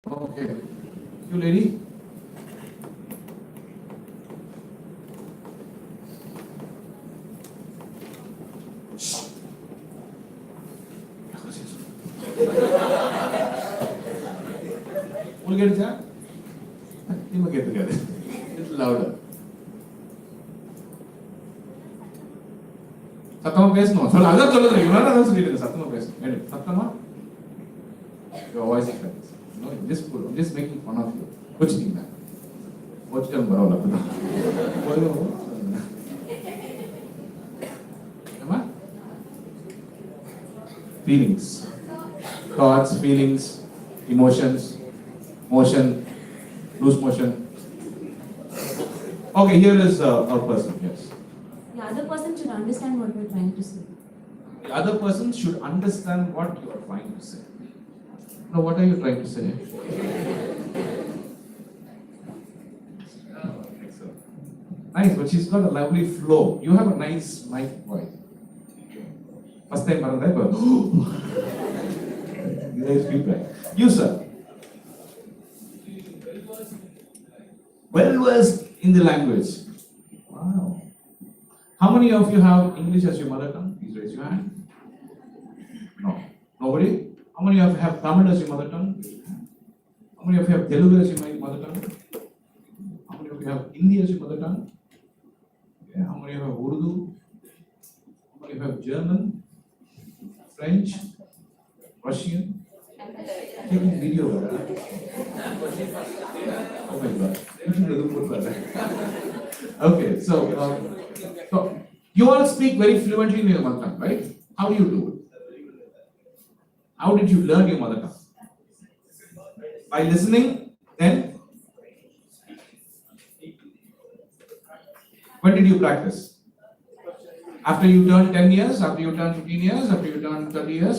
Okay. You lady? We'll get it done. We'll get together. A little louder. சத்தமா பேசணும் சொல்ல அதான் சொல்லுது இவனால அதான் சொல்லிட்டு சத்தமா பேசணும் சத்தமா your voice is like this. No, I'm just making fun of you. கோச்சிட்டீங்களா கோச்சிட்டாலும் பரவாயில்ல அப்படிதான் ஏமா feelings, thoughts, feelings, emotions, motion, loose motion. Okay, here is a person. Yes. The other person should understand what we're trying to say. The other person should understand what you are trying to say. No, what are you trying to say? Excellent. Nice, but she's got a lovely flow. You have a nice voice. First time around that, but nice feedback. You, sir. Well versed in the language. Wow. How many of you have English as your mother tongue? Please raise your hand. No. Nobody? How many of you have Tamil as your mother tongue? How many of you have Telugu as your mother tongue? How many of you have Hindi as your mother tongue? Okay. How many of you have Urdu? How many of you have German? French? Russian? Taking video. Oh my God. Okay, so you all speak very fluently in your mother tongue, right? How do you do it? How did you learn your mother tongue? By listening, then? When did you practice? After you turned 10 years, after you turned 15 years, after you turned 30 years?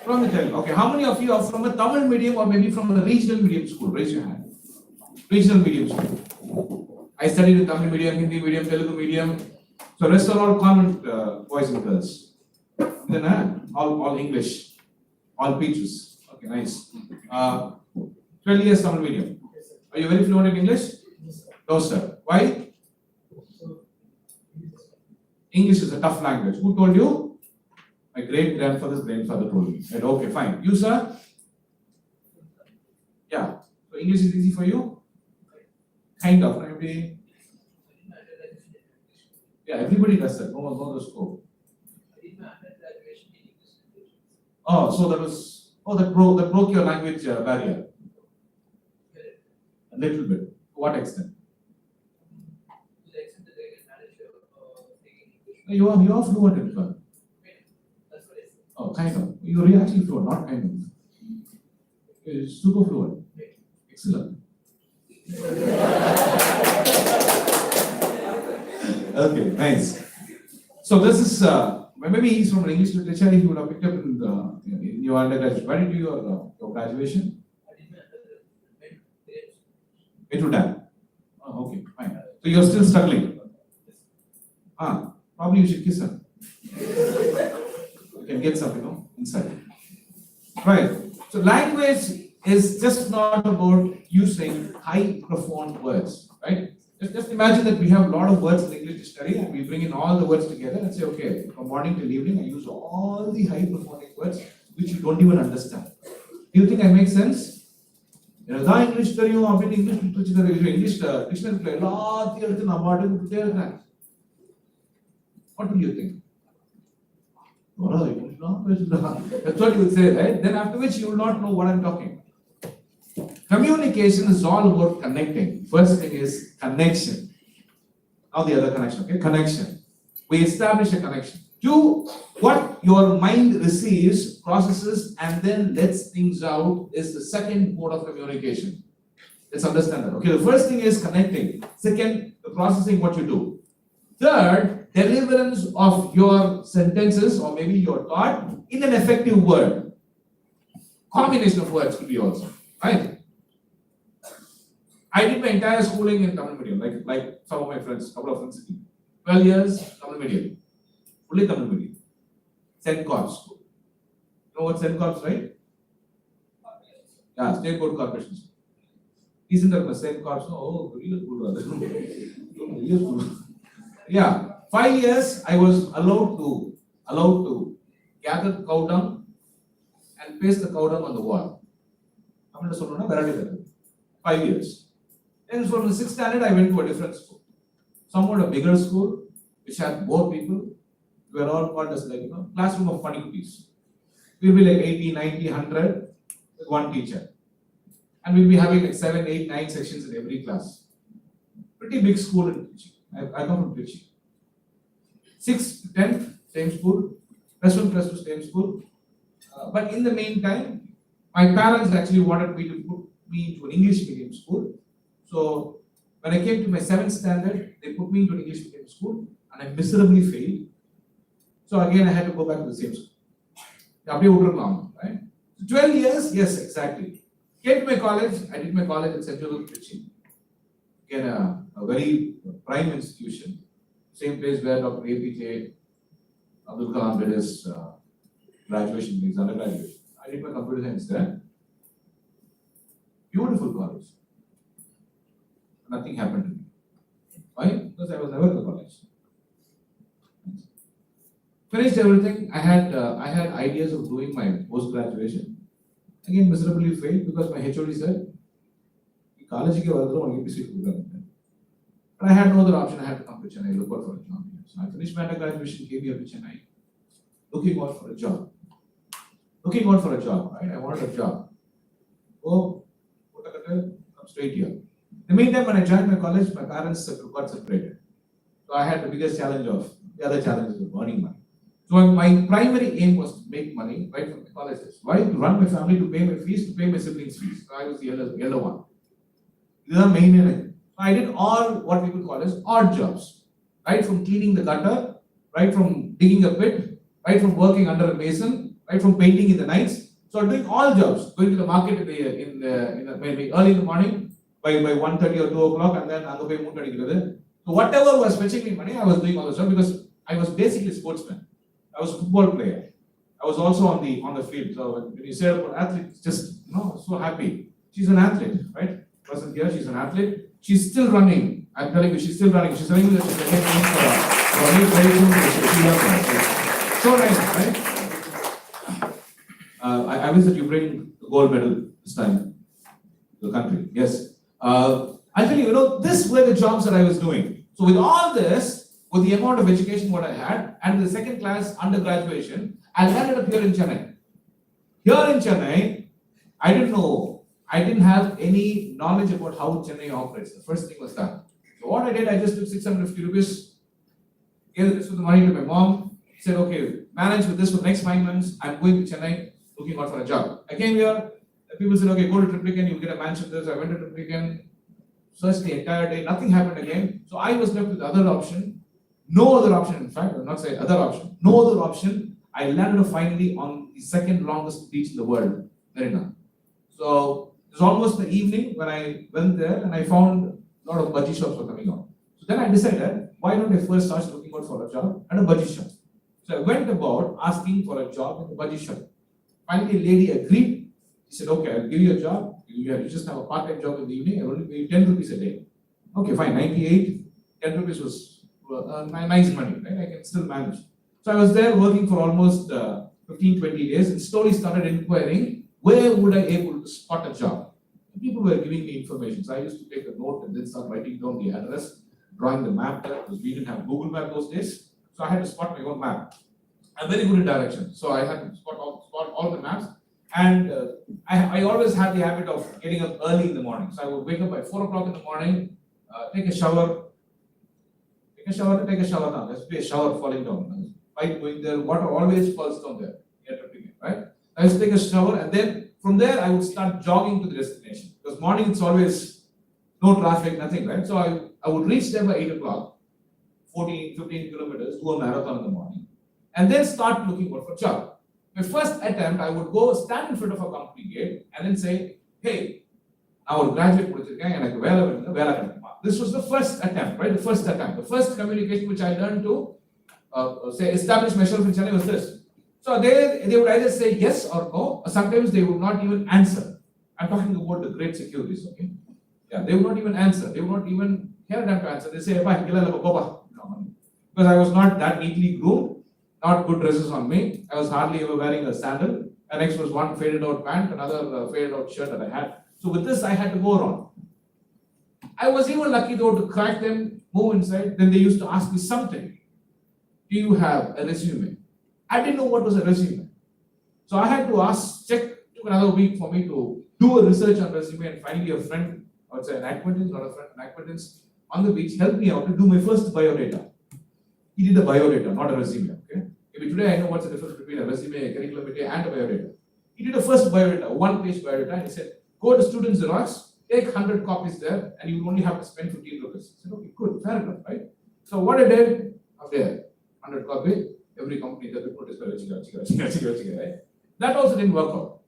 From the Telugu. Okay, how many of you are from a Tamil medium or maybe from a regional medium school? Raise your hand. Regional medium school. I studied in Tamil medium, Hindi medium, Telugu medium. So rest are all common boys and girls. Then all English, all peaches. Okay, nice. 12 years Tamil medium. Are you very fluent in English? No, sir. Why? English is a tough language. Who told you? My great grandfather's grandfather told me. Said, okay, fine. You, sir? Yeah. So English is easy for you? Kind of. Maybe. Yeah, everybody does that. No one knows the scope. Oh, so that broke your language barrier. A little bit. To what extent? You are fluent in it. Oh, kind of. You're actually fluent, not kind of. You're super fluent. Excellent. Okay, nice. So this is maybe he's from English literature. He would have picked up in your undergraduate. Where did you do your graduation? It would have. Oh, okay, fine. So you're still struggling. Probably you should kiss her. You can get some, inside. Right. So language is just not about using high profound words, right? Just imagine that we have a lot of words in English dictionary and we bring in all the words together and say, okay, from morning till evening, I use all the high profound words which you don't even understand. Do you think I make sense? English தெரியும் அப்படின்னு English literature English dictionary எல்லாத்தையும் எடுத்து நான் பாட்டுக்கு கொடுத்தே இருக்கேன். What do you think? That's what you would say, right? Then after which you will not know what I'm talking. Communication is all about connecting. First thing is connection. Now the other connection, okay? Connection. We establish a connection. To what your mind receives, processes, and then lets things out is the second mode of communication. Let's understand that. Okay, the first thing is connecting. Second, the processing what you do. Third, deliverance of your sentences or maybe your thought in an effective word. Combination of words could be also, right? I did my entire schooling in Tamil medium, like some of my friends, couple of friends. 12 years Tamil medium, fully Tamil medium. St. Corps school. You know what St. Corps, right? Yeah, State Board Corporation School. Isn't that the same course? Oh, real school. Real school. Yeah, 5 years I was allowed to gather cow dung and paste the cow dung on the wall. I'm going to say, no, 5 years. Then from the 6th standard, I went to a different school. Somewhat a bigger school, which had more people. We were all called as like, classroom of funny cookies. We'll be like 80, 90, 100 with one teacher. And we'll be having like 7, 8, 9 sections in every class. Pretty big school in Trichy. I come from Trichy. 6th to 10th, same school. Plus 1, plus 2, same school. But in the meantime, my parents actually wanted me to put me into an English medium school. So when I came to my 7th standard, they put me into an English medium school and I miserably failed. So again, I had to go back to the same school. Right? So 12 years, yes, exactly. Came to my college, I did my college at Central Trichy. Again, a very prime institution. Same place where Dr. APJ Abdul Kalam did his graduation, his undergraduate. I did my computer science there. Beautiful college. Nothing happened to me. Why? Because I was never in the college. Finished everything. I had ideas of doing my post graduation. Again, miserably failed because my HOD said, college but I had no other option. I had to come to Chennai, look out for a job. So I finished my undergraduation, came here to Chennai, looking out for a job. Right? I wanted a job. Oh, come straight here. In the meantime, when I joined my college, my parents got separated. So I had the biggest challenge of the other challenges of earning money. So my primary aim was to make money right from the colleges. Why? To run my family, to pay my fees, to pay my siblings' fees. So I was the elder one. These are main aim. I did all what people call as odd jobs. Right from cleaning the gutter, right from digging a pit, right from working under a basin, right from painting in the nights. So I'm doing all jobs, going to the market maybe early in the morning by 1:30 or 2 o'clock, and then I'll go. So whatever was fetching me money, I was doing all the stuff because I was basically a sportsman. I was a football player. I was also on the field. So when you say about athlete, it's just so happy. She's an athlete, right? Wasn't here, she's an athlete. She's still running. I'm telling you, she's still running. She's telling me that she's getting for a very soon. So nice, right? I wish that you bring the gold medal this time to the country. Yes. I'll tell you, this were the jobs that I was doing. So with all this, with the amount of education what I had, and the second class undergraduation, I landed up here in Chennai. Here in Chennai, I didn't have any knowledge about how Chennai operates. The first thing was that. So what I did, I just took 650 rupees, gave this with the money to my mom, said, okay, manage with this for the next 5 months. I'm going to Chennai, looking out for a job. I came here, the people said, okay, go to Triplicane, you'll get a mansion there. So I went to Triplicane, searched the entire day, nothing happened again. So I was left with the other option. No other option, in fact, I will not say other option. No other option. I landed up finally on the second longest beach in the world, Marina. So it was almost the evening when I went there and I found a lot of budgie shops were coming out. So then I decided, why don't I first start looking out for a job at a budgie shop? So I went about asking for a job in the budgie shop. Finally, a lady agreed. She said, okay, I'll give you a job. You just have a part-time job in the evening. I will only pay you 10 rupees a day. Okay, fine, 98. 10 rupees was nice money, right? I can still manage. So I was there working for almost 15, 20 days and slowly started inquiring, where would I able to spot a job? And people were giving me information. So I used to take a note and then start writing down the address, drawing the map there, because we didn't have Google Map those days. So I had to spot my own map. I'm very good at directions. So I had to spot all the maps. And I always had the habit of getting up early in the morning. So I would wake up by 4 o'clock in the morning, take a shower. Take a shower now. There's be a shower falling down. By going there, water always falls down there. Right? I used to take a shower and then from there I would start jogging to the destination. Because morning it's always no traffic, nothing, right? So I would reach there by 8 o'clock, 14, 15 kilometers, do a marathon in the morning, and then start looking for a job. My first attempt, I would go stand in front of a company gate and then say, hey, I will graduate and this was the first attempt, right? The first attempt. The first communication which I learned to establish myself in Chennai was this. So they would either say yes or no, or sometimes they would not even answer. I'm talking about the great securities, okay? Yeah, they will not even answer. They will not even have time to answer. They say, "Bye, because I was not that neatly groomed, not good dresses on me. I was hardly ever wearing a sandal. And next was one faded out pant, another faded out shirt that I had. So with this, I had to go around. I was even lucky though to crack them, move inside. Then they used to ask me something. Do you have a resume? I didn't know what was a resume. So I had to check, took another week for me to do a research on resume, and finally a friend, I would say an acquaintance, not a friend, an acquaintance on the beach helped me out to do my first biodata. He did a biodata, not a resume, okay? Maybe today I know what's the difference between a resume, a curriculum vitae, and a biodata. He did a first biodata, one-page biodata, and he said, go to Student Xerox, take 100 copies there, and you only have to spend 15 rupees. I said, okay, good, fair enough, right? So what I did, up there, 100 copy, every company that report is right? That also didn't work out.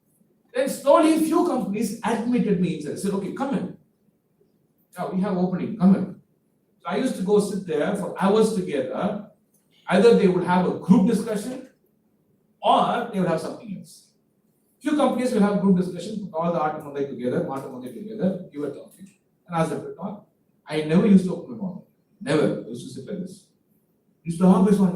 Then slowly, few companies admitted me inside. Said, okay, come in. Yeah, we have opening, come in. So I used to go sit there for hours together. Either they would have a group discussion or they would have something else. Few companies will have group discussion, put all the art Monday together, give a topic, and ask them to talk. I never used to open my mouth. Never. I used to sit like this. Used to have this one,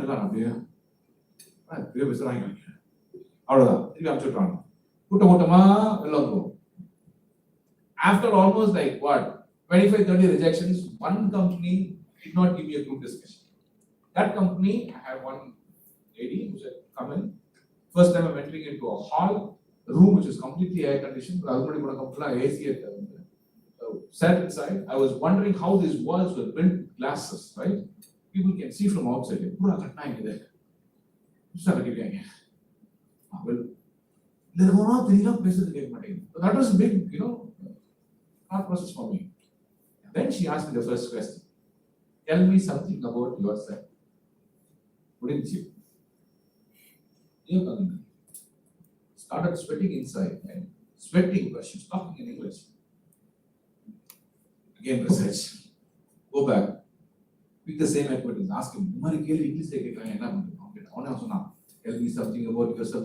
after almost like what, 25, 30 rejections, one company did not give me a group discussion. That company, I have one lady who said, come in. First time I'm entering into a hall, a room which is completely air conditioned, AC. So sat inside. I was wondering how these walls were built with glasses, right? People can see from outside. Well, so that was a big, thought process for me. And then she asked me the first question. Tell me something about yourself. Wouldn't you? Started sweating inside, right? Sweating because she's talking in English. Again, research. Go back. Pick the same acquaintance. Ask him, English tell me something about yourself.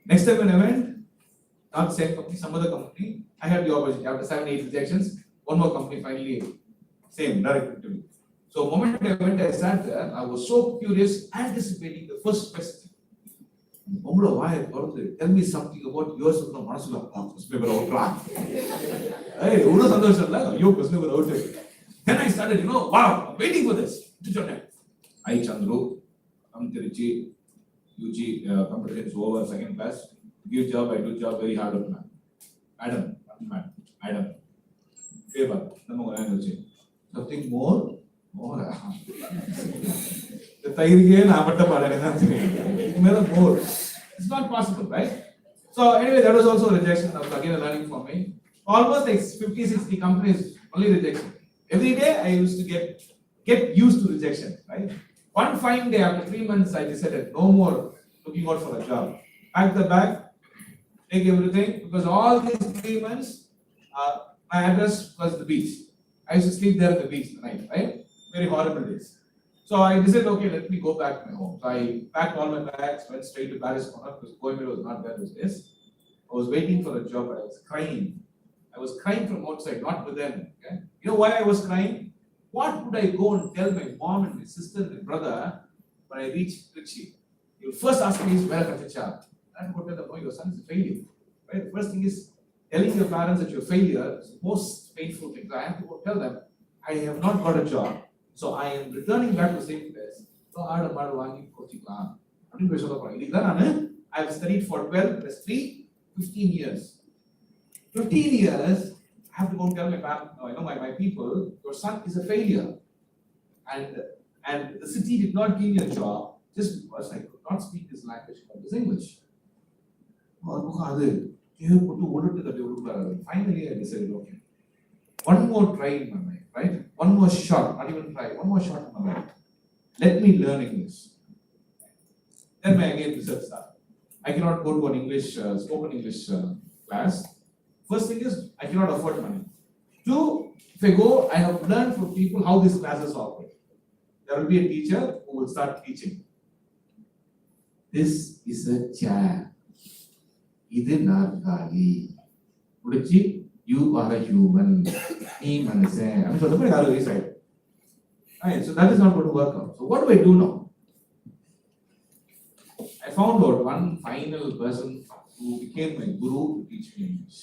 Next time when I went, not the same company, some other company, I had the opportunity. After 7, 8 rejections, one more company finally, same, direct interview. So the moment I went, I sat there, I was so curious, anticipating the first question. Tell me something about yourself. Then I started, wow, I'm waiting for this. I, Chandru, come to UG, competition over, second class. Give job, I do job very hard. Adam. Favor. Something more? The more. It's not possible, right? So anyway, that was also a rejection. That was again a learning for me. Almost like 50, 60 companies, only rejection. Every day I used to get used to rejection, right? One fine day after 3 months, I decided no more looking out for a job. Pack the bag, take everything, because all these 3 months, my address was the beach. I used to sleep there at the beach at night, right? Very horrible days. So I decided, okay, let me go back to my home. So I packed all my bags, went straight to Paris corner because Coimbatore was not there those days. I was waiting for a job, but I was crying. I was crying from outside, not with them. Okay? You know why I was crying? What would I go and tell my mom and my sister and my brother when I reached Trichy? They will first ask me, where are Kachacha? I have to tell them, no, your son is a failure. Right? The first thing is telling your parents that you're a failure is the most painful thing. So I have to go tell them, I have not got a job. So I am returning back to the same place. So I have studied for 12 plus 3, 15 years. 15 years, I have to go and tell my parents, my people, your son is a failure. And the city did not give me a job just because I could not speak this language, but this English. Finally, I decided, okay, one more try in my life, right? One more shot, not even try, one more shot in my life. Let me learn English. Then my again research started. I cannot go to an English, spoken English class. First thing is, I cannot afford money. 2, if I go, I have learned from people how these classes operate. There will be a teacher who will start teaching. This is a chair. இது நாற்காலி. முடிச்சு you are a human. நீ மனுஷன். அப்படின்னு சொல்றப்ப யாரும் release ஆயிடும். Right, so that is not going to work out. So what do I do now? I found out one final person who became my guru to teach me English.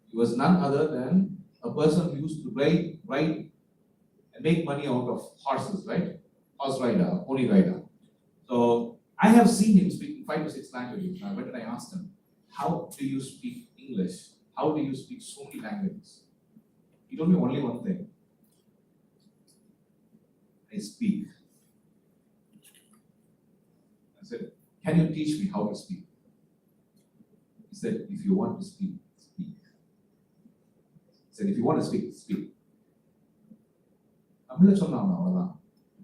He was none other than a person who used to ride and make money out of horses, right? Horse rider, pony rider. So I have seen him speaking 5 to 6 languages. I went and I asked him, how do you speak English? How do you speak so many languages? He told me only one thing. I speak. I said, can you teach me how to speak? He said, if you want to speak, speak. He said, if you want to speak, speak. I'm not sure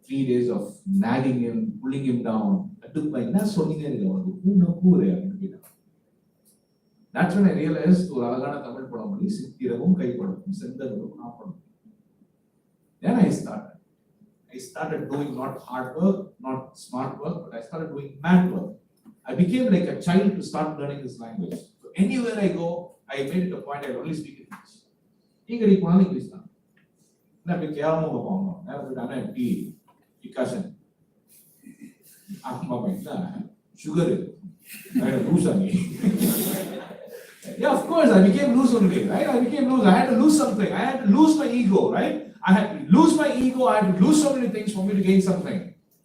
3 days of nagging him, pulling him down. I took my That's when I realized then I started doing not hard work, not smart work, but I started doing mad work. I became like a child to start learning this language. So anywhere I go, I made it a point I only speak English. English. Sugar. Yeah, of course, I became loose only, right? I became loose. I had to lose something. I had to lose my ego, right? I had to lose my ego. I had to lose so many things for me to gain something.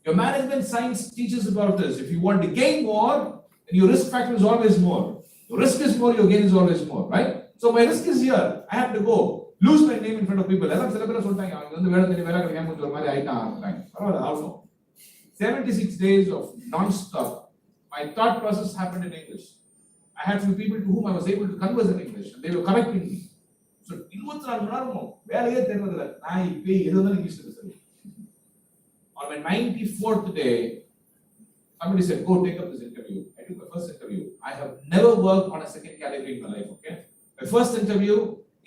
Your management science teaches about this. If you want to gain more, then your risk factor is always more. Your risk is more, your gain is always more, right? So my risk is here. I have to go. Lose my name in front of people. 76 days of non-stop. My thought process happened in English. I had few people to whom I was able to converse in English, and they were correcting me. So, 24 மணி நேரமும் வேலையே தெரியல. நான் இப்ப எதுனாலும் English பேசுறேன். On my 94th day, somebody said, go take up this interview. I took my first interview. I have never worked on a second category in my life, okay? My first interview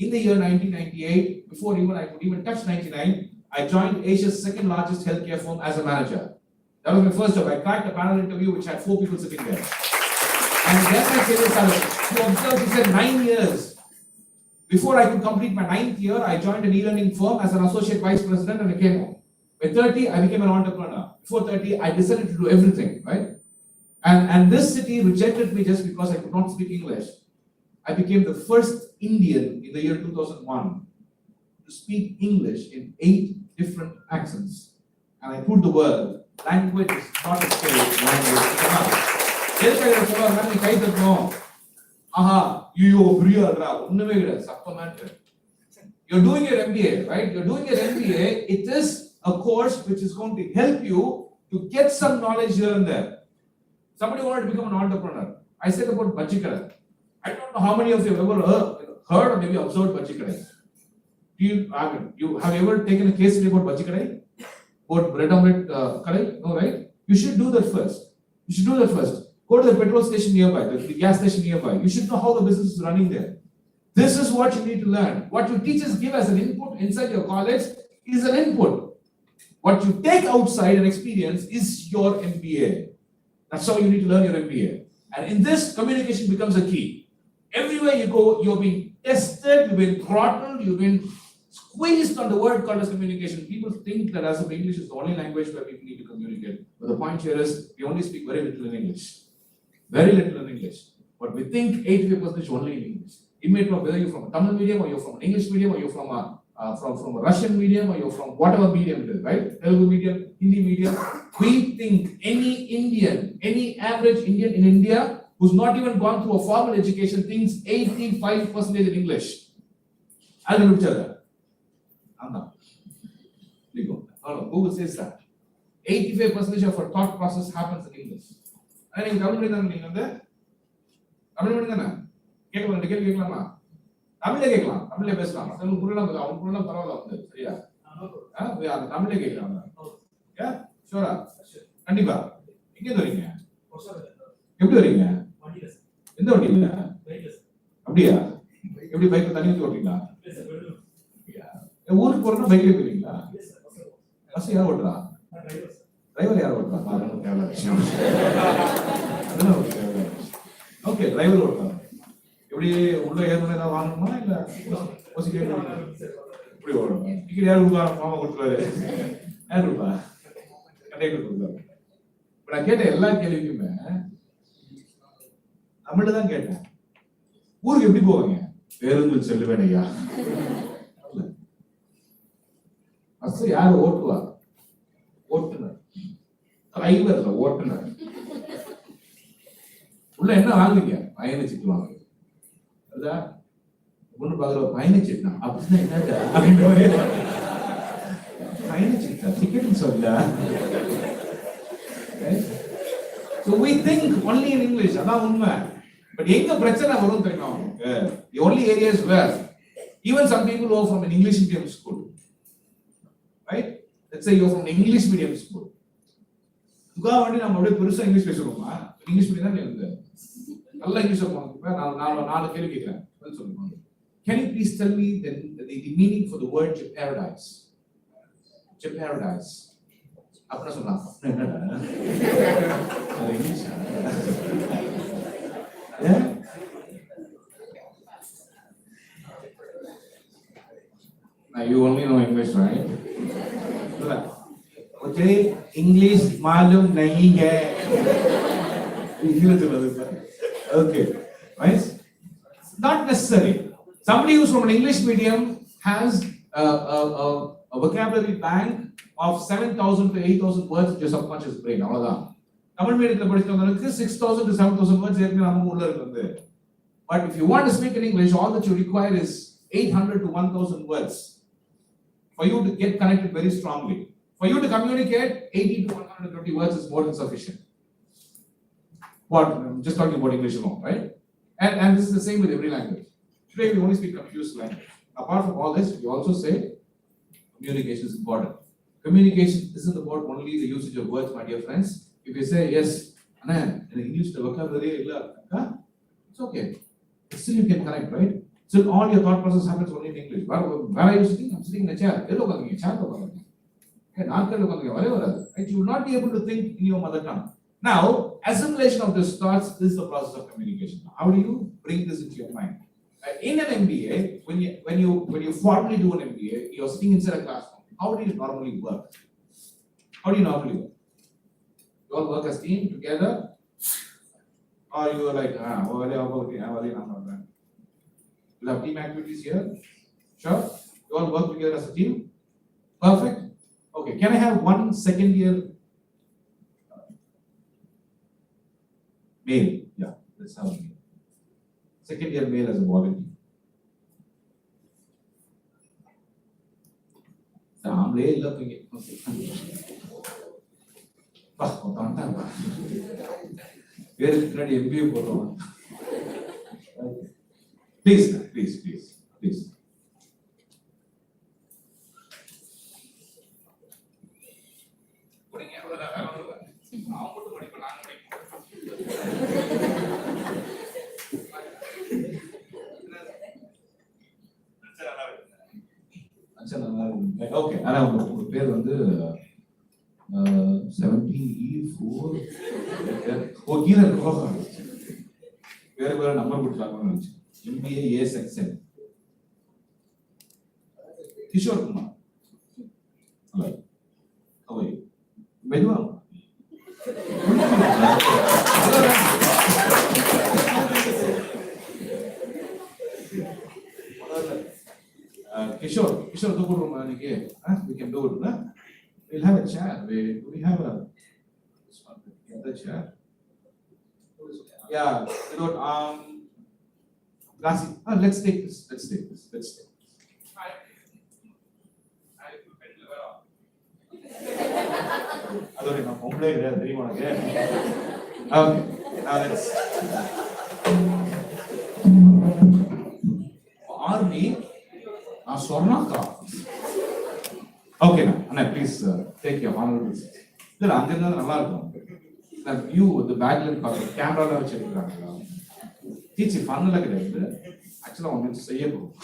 in the year 1998, before even I could even touch 99, I joined Asia's second largest healthcare firm as a manager. That was my first job. I cracked a panel interview which had 4 people sitting there. And then my career started. You observe, he said 9 years. Before I could complete my 9th year, I joined an e-learning firm as an associate vice president and I came home. By 30, I became an entrepreneur. Before 30, I decided to do everything, right? And this city rejected me just because I could not speak English. I became the first Indian in the year 2001 to speak English in 8 different accents. And I proved the world, language is not a skill, language is a mouth. You're doing your MBA, right? You're doing your MBA. It is a course which is going to help you to get some knowledge here and there. Somebody wanted to become an entrepreneur. I said about Bajikara. I don't know how many of you have ever heard or maybe observed Bajikara. You have you ever taken a case study about Bajikara? About bread omelette kadai? No, right? You should do that first. You should do that first. Go to the petrol station nearby, the gas station nearby. You should know how the business is running there. This is what you need to learn. What your teachers give as an input inside your college is an input. What you take outside and experience is your MBA. That's how you need to learn your MBA. And in this, communication becomes a key. Everywhere you go, you're being tested, you've been throttled, you've been squeezed on the word called as communication. People think that as of English is the only language where people need to communicate. But the point here is, we only speak very little in English. Very little in English. But we think 85% only in English. It may not whether you're from a Tamil medium or you're from an English medium or you're from a Russian medium or you're from whatever medium it is, right? Telugu medium, Hindi medium. We think any Indian, any average Indian in India who's not even gone through a formal education thinks 85% in English. I'll look at that. Google says that. 85% of our thought process happens in English. I think Tamil medium கேட்கலாமா தமிழ்ல கேட்கலாம் தமிழ்ல பேசலாம் தமிழ் புரியலாம் அவங்க புரியலாம் பரவாயில்ல வந்து சரியா அந்த தமிழ்ல கேட்கலாம் ஷூரா கண்டிப்பா எங்க வரீங்க எப்படி வரீங்க எந்த வண்டியில அப்படியா எப்படி பைக்ல தண்ணி ஊத்தி ஓட்டுறீங்களா ஊருக்கு போறோம்னா பைக்ல போறீங்களா பஸ் யார் ஓட்டுறா டிரைவர் யார் ஓட்டுறாங்க? அதெல்லாம் தேவையான விஷயம். அதெல்லாம் ஒரு தேவையான விஷயம். ஓகே, டிரைவர் ஓட்டுறாங்க. எப்படி உள்ள ஏறணும் ஏதாவது வாங்கணுமா இல்ல ஓசிக்கே இப்படி ஓடணும்? டிக்கெட் யார் கொடுப்பாங்க? மாமா கொடுத்துருவாரு. யார் கொடுப்பா? கண்டக்டர் கொடுப்பாரு. இப்ப நான் கேட்ட எல்லா கேள்விக்குமே தமிழ்ல தான் கேட்டேன். ஊருக்கு எப்படி போவாங்க? பேருந்தில் செல்லுவேன் ஐயா. பஸ் யாரு ஓட்டுவா? ஓட்டுனர். டிரைவர் இல்ல, ஓட்டுனர். உள்ள என்ன வாங்குவீங்க? பயணச்சீட்டு வாங்குவீங்க. அதான் ஒண்ணு பாக்குற பயணச்சீட்டா அப்படின்னா என்னடா அப்படின்னு பயணச்சீட்டா டிக்கெட் சொல்ல. So we think only in English. அதான் உண்மை. பட் எங்க பிரச்சனை வரும் தெரியுமா உங்களுக்கு? The only areas where even some people who are from an English medium school, right? Let's say you're from an English medium school. Thuga வந்து நம்ம அப்படியே பெருசா இங்கிலீஷ் பேசுறோமா? இங்கிலீஷ் மீடியம் தான் இருக்கு. நல்லா இங்கிலீஷ் போறோம். நாலு கேள்வி கேட்கிறேன். பதில் சொல்லுங்க. Can you please tell me the meaning for the word Durairaj? Durairaj. அப்படி சொல்லலாம். என்னடா? அது இங்கிலீஷா? Now you only know English, right? Okay, English मालूम नहीं है. Okay, right? Not necessary. Somebody who's from an English medium has a vocabulary bank of 7,000 to 8,000 words in your subconscious brain. அவ்வளவுதான். தமிழ் மீடியத்துல படிச்சவங்களுக்கு 6,000 to 7,000 words ஏற்கனவே நம்ம உள்ள இருக்கு. But if you want to speak in English, all that you require is 800 to 1,000 words for you to get connected very strongly. For you to communicate, 80 to 120 words is more than sufficient. What? I'm just talking about English alone, right? And this is the same with every language. Today we only speak confused language. Apart from all this, we also say communication is important. Communication isn't about only the usage of words, my dear friends. If you say, yes, Anna, in English, the vocabulary, it's okay. Still you can connect, right? Still all your thought process happens only in English. Where are you sitting? I'm sitting in a chair. Right? You will not be able to think in your mother tongue. Now, assimilation of these thoughts is the process of communication. How do you bring this into your mind? In an MBA, when you formally do an MBA, you're sitting inside a classroom. How do you normally work? How do you normally work? You all work as team together, or you are like, you have team activities here. Sure. You all work together as a team. Perfect. Okay. Can I have one second year male? Yeah. Let's have a male. Second year male as a volunteer. ஆம்பளே இல்ல போய் பேருக்கு பின்னாடி MBA போடுறோம். Please please please please. Okay, ஆனா உங்க பேர் வந்து 17E4 கீழே வேற வேற நம்பர் கொடுத்துருக்காங்கன்னு நினைச்சு. MBA A section Kishore Kumar. அவை மெதுவா Kishore, do good room, we can do it. We'll have a chair. We have the chair. Yeah, glassy. Let's take this. Okay, now let's. Army. Okay, Anna, please take your honorable seat. Then அங்க இருந்தா நல்லா இருக்கும். The view, the background பார்க்க கேமரால வச்சிருக்காங்க. Teacher ஃபன்ல கிடையாது. ஆக்சுவலா அவங்க செய்ய போறோம்.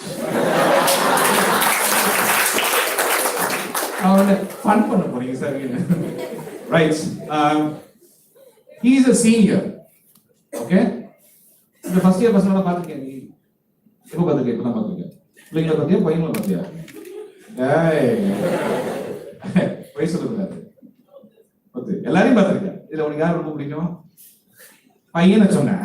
அவங்கள ஃபன் பண்ண போறீங்க sir. Right. He is a senior. Okay. இந்த ஃபர்ஸ்ட் இயர் பசங்கள பாத்துக்கேன் நீ. எப்ப பாத்துக்கே இப்ப நான் பாத்துக்கேன். பிள்ளைங்கள பாத்தியா பையங்கள பாத்தியா? ஏய். போய் சொல்லுங்க. பத்து எல்லாரையும் பாத்துக்கேன். இதுல உனக்கு யார் ரொம்ப பிடிக்கும்? பையனை சொன்னேன்.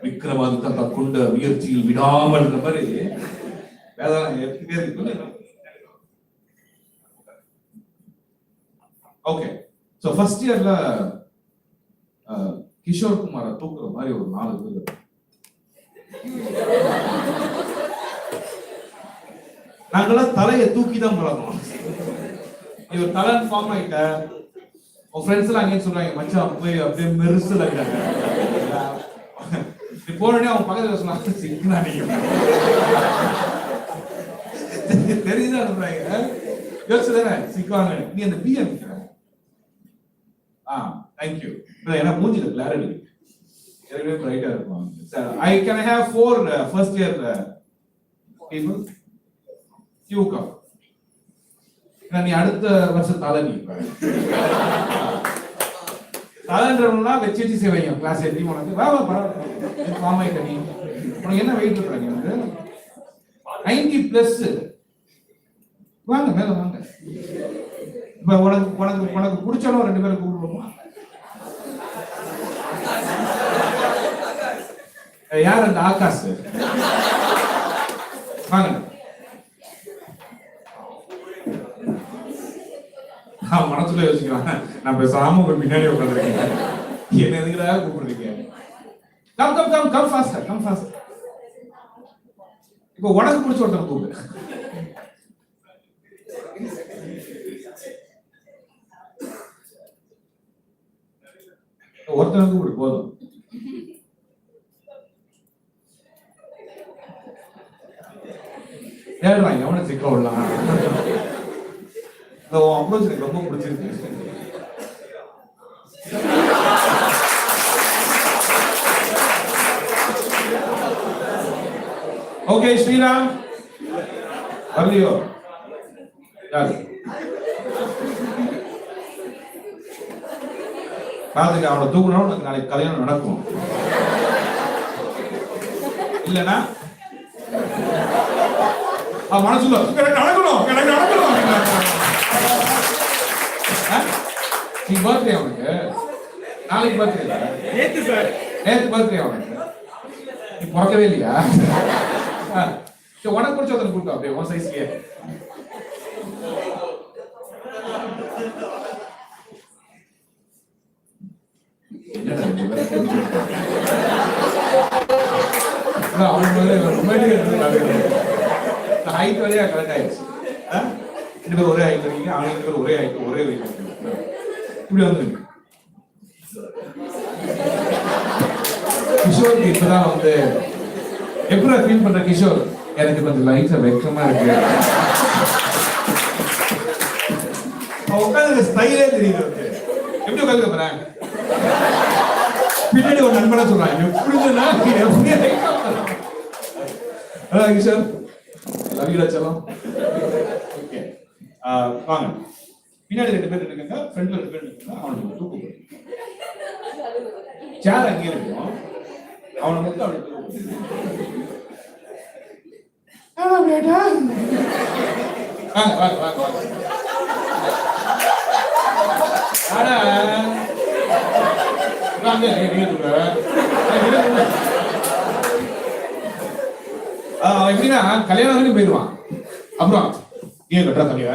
விக்ரமாதித்த தற்கொண்ட முயற்சியில் விடாமல் மாதிரி வேதாளம் எடுத்துட்டே இருக்கு. ஓகே, சோ ஃபர்ஸ்ட் இயர்ல கிஷோர் குமார தூக்குற மாதிரி ஒரு 4 பேர். நாங்களாம் தலையை தூக்கி தான் பழகணும். இவர் தலை ஃபார்ம் ஆயிட்ட உன் ஃப்ரெண்ட்ஸ் எல்லாம் அங்கேயும் சொல்றாங்க, மச்சான் போய் அப்படியே மெரிசல் ஆகிட்டாங்க. நீ போனே அவன் பக்கத்துல சொன்னாங்க சிக்கனா நீங்க தெரியுதா சொல்றாங்க. யோசிச்சுதானே சிக்குவாங்க. நீ அந்த பிஎம் தேங்க்யூ. ஏன்னா மூஞ்சில கிளாரிட்டி எல்லாமே பிரைட்டா இருக்கும். Sir I can I have 4 first year people. You come. நீ அடுத்த வருஷம் தலை நீ தலைன்றவங்களா வச்சு செய்வீங்க கிளாஸ் எப்படி உனக்கு வா பரவாயில்ல ஃபார்ம் ஆயிட்ட நீ. உனக்கு என்ன வெயிட் இருக்கிறாங்க? வந்து 90+. வாங்க மேல வாங்க. இப்ப உனக்கு பிடிச்சாலும் 2 பேரும் கூப்பிடுவோமா? யார் அந்த ஆகாஷ்? வாங்க. மனசுல யோசிக்கிறான், நான் பேசாம உங்க பின்னாடி உட்காந்துருக்கேன், என்ன எதுக்குடா கூப்பிடுறீங்க? Come come come come faster, come faster. இப்போ உனக்கு பிடிச்ச ஒருத்தர் கூப்பிடு. ஒருத்தனுக்கு கூப்பிடு போதும். ஏறான் எவனை சிக்க விடலாம். அப்ரோச் எனக்கு ரொம்ப பிடிச்சிருக்கு. ஓகே ஸ்ரீராம் வரலையோ? பாத்துக்க, அவனை தூக்கணும். உனக்கு நாளைக்கு கல்யாணம் நடக்கும். இல்லனா மனசுல நடக்கணும் நீ பர்த்டே அவனுக்கு நாளைக்கு பர்த்டே இல்ல, நேத்து பர்த்டே அவனுக்கு. நீ பிறக்கவே இல்லையா? உனக்கு பிடிச்ச ஒருத்தர் கொடுக்க அப்படியே உன் சைஸ்லயே. ஹைட் வரையா கரெக்ட் ஆயிடுச்சு. 2 பேரும் ஒரே ஹைட் இருக்கீங்க, அவங்க 2 பேரும் ஒரே ஹைட் ஒரே வெயிட். இப்படி வந்து கிஷோருக்கு இப்பதான் வந்து எப்படி ஃபீல் பண்ற கிஷோர்? எனக்கு கொஞ்சம் லைட்டா வெக்கமா இருக்கு. உட்காந்து ஸ்டைலே தெரியுது. எப்படி உட்காந்து போறேன்? பின்னாடி ஒரு நண்பனா சொல்றாங்க, எப்படி கிஷோர் லவ்யூடா செல்லம். ஓகே வாங்க. பின்னாடி 2 பேர் இருக்காங்க, ஃப்ரண்ட்ல 2 பேர் இருக்காங்க. அவனுக்கு தூக்கு சேர் அங்கே இருக்கும். அவனை மட்டும் அப்படி தூக்கு. வாங்க வாங்க வாங்க வாங்க. எப்படின்னா கல்யாணம் வரைக்கும் போயிடுவான். அப்புறம் ஏன் கட்டுறா தனியா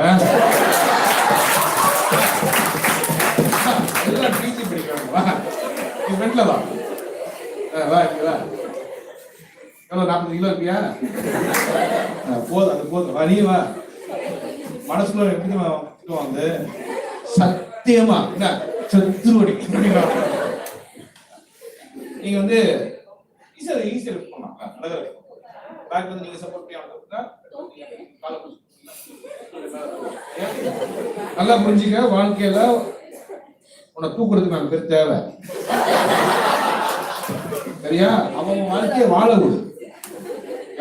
எல்லாம் பிசி படிக்கிறாங்களா? நீ ஃப்ரெண்ட்ல வா வா வா. எவ்வளோ 40 கிலோ இருக்கியா? போதும், அது போதும். வா நீ வா. மனசுல எப்படி வந்து சத்தியமா என்ன சத்துருவடி நீங்க வந்து ஈஸியா பண்ணலாம். பேக் வந்து நீங்க சப்போர்ட் பண்ணி நல்லா புரிஞ்சுக்க. வாழ்க்கையில உன்னை தூக்குறதுக்கு நான் பேர் தேவை. சரியா? அவன் வாழ்க்கையை வாழ விடு.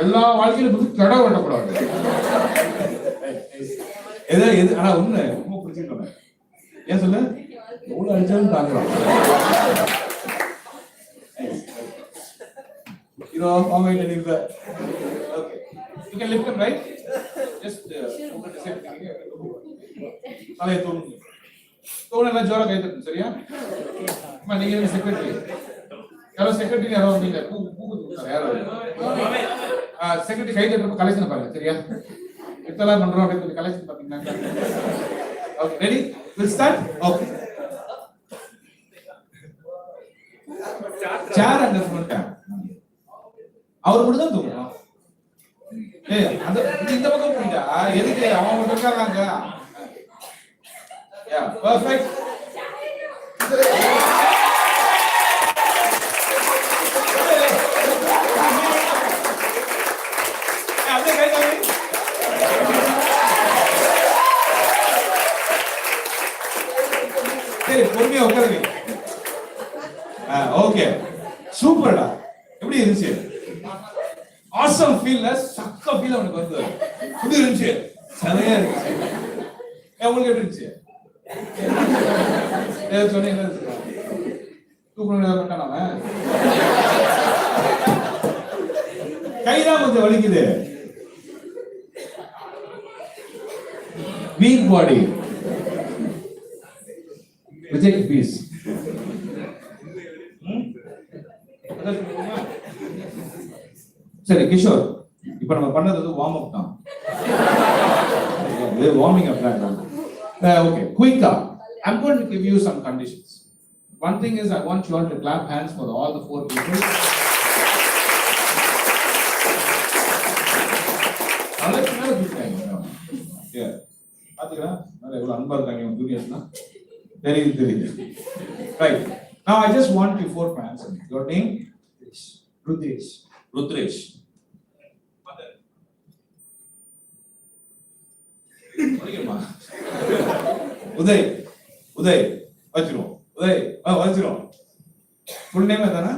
எல்லா வாழ்க்கையிலும் வந்து கெட வெட்டக்கூடாது. எது ஆனா உண்மை ரொம்ப பிடிச்சிருக்கோம். ஏன் சொல்ல எவ்வளவு அடிச்சாலும் தாங்குறோம். You know how many is that? Okay. You can lift them, right? Just open the same thing. தலையை தோணுங்க. தோணெல்லாம் ஜோரா கை தட்டு சரியா? அம்மா நீங்க செக்ரட்டரி. யாரோ செக்ரட்டரி யாரோ வந்தீங்க. கூப்பிட்டு யாரோ. செக்ரட்டரி கை தட்டுறப்ப கலெக்ஷன் பாருங்க சரியா? இதெல்லாம் பண்றோம் அப்படியே கலெக்ஷன் பாத்தீங்கன்னா. Okay, ready? We'll start. Okay. Chair and front cam. அவர் மட்டும் தான் தூங்கணும். அந்த இந்த பக்கம் போயிட்டா எதுக்கு அவன் மட்டும் இருக்காங்க. யா பெர்ஃபெக்ட். அப்படியே கை தட்டி. சரி பொறுமையா உட்காருங்க. ஓகே சூப்பர்டா. எப்படி இருந்துச்சு? ஆசம் ஃபீல்ல சக்க ஃபீல் அவனுக்கு வந்து எப்படி இருந்துச்சு? சரியா இருந்துச்சு. உங்களுக்கு எப்படி இருந்துச்சு? ஏதோ சொன்னீங்க தூக்கணும் பண்ணாம கைதான் கொஞ்சம் வலிக்குது. வீக் பாடி ரிஜெக்ட் பீஸ். சரி கிஷோர், இப்ப நம்ம பண்ணது வார்ம் அப் தான். இது வார்மிங் அப் தான். Okay, quicker. I'm going to give you some conditions. One thing is I want you all to clap hands for all the 4 people. Let's have a good time. Yeah. பாத்தீங்களா? நான் எவ்வளவு அன்பா இருக்காங்க உங்க ஜூனியர்ஸ்னா. தெரியுது. Right. Now I just want you 4 fans. Your name? Rudresh. Uday. வச்சிரும். வச்சிரும். Full name எதானா?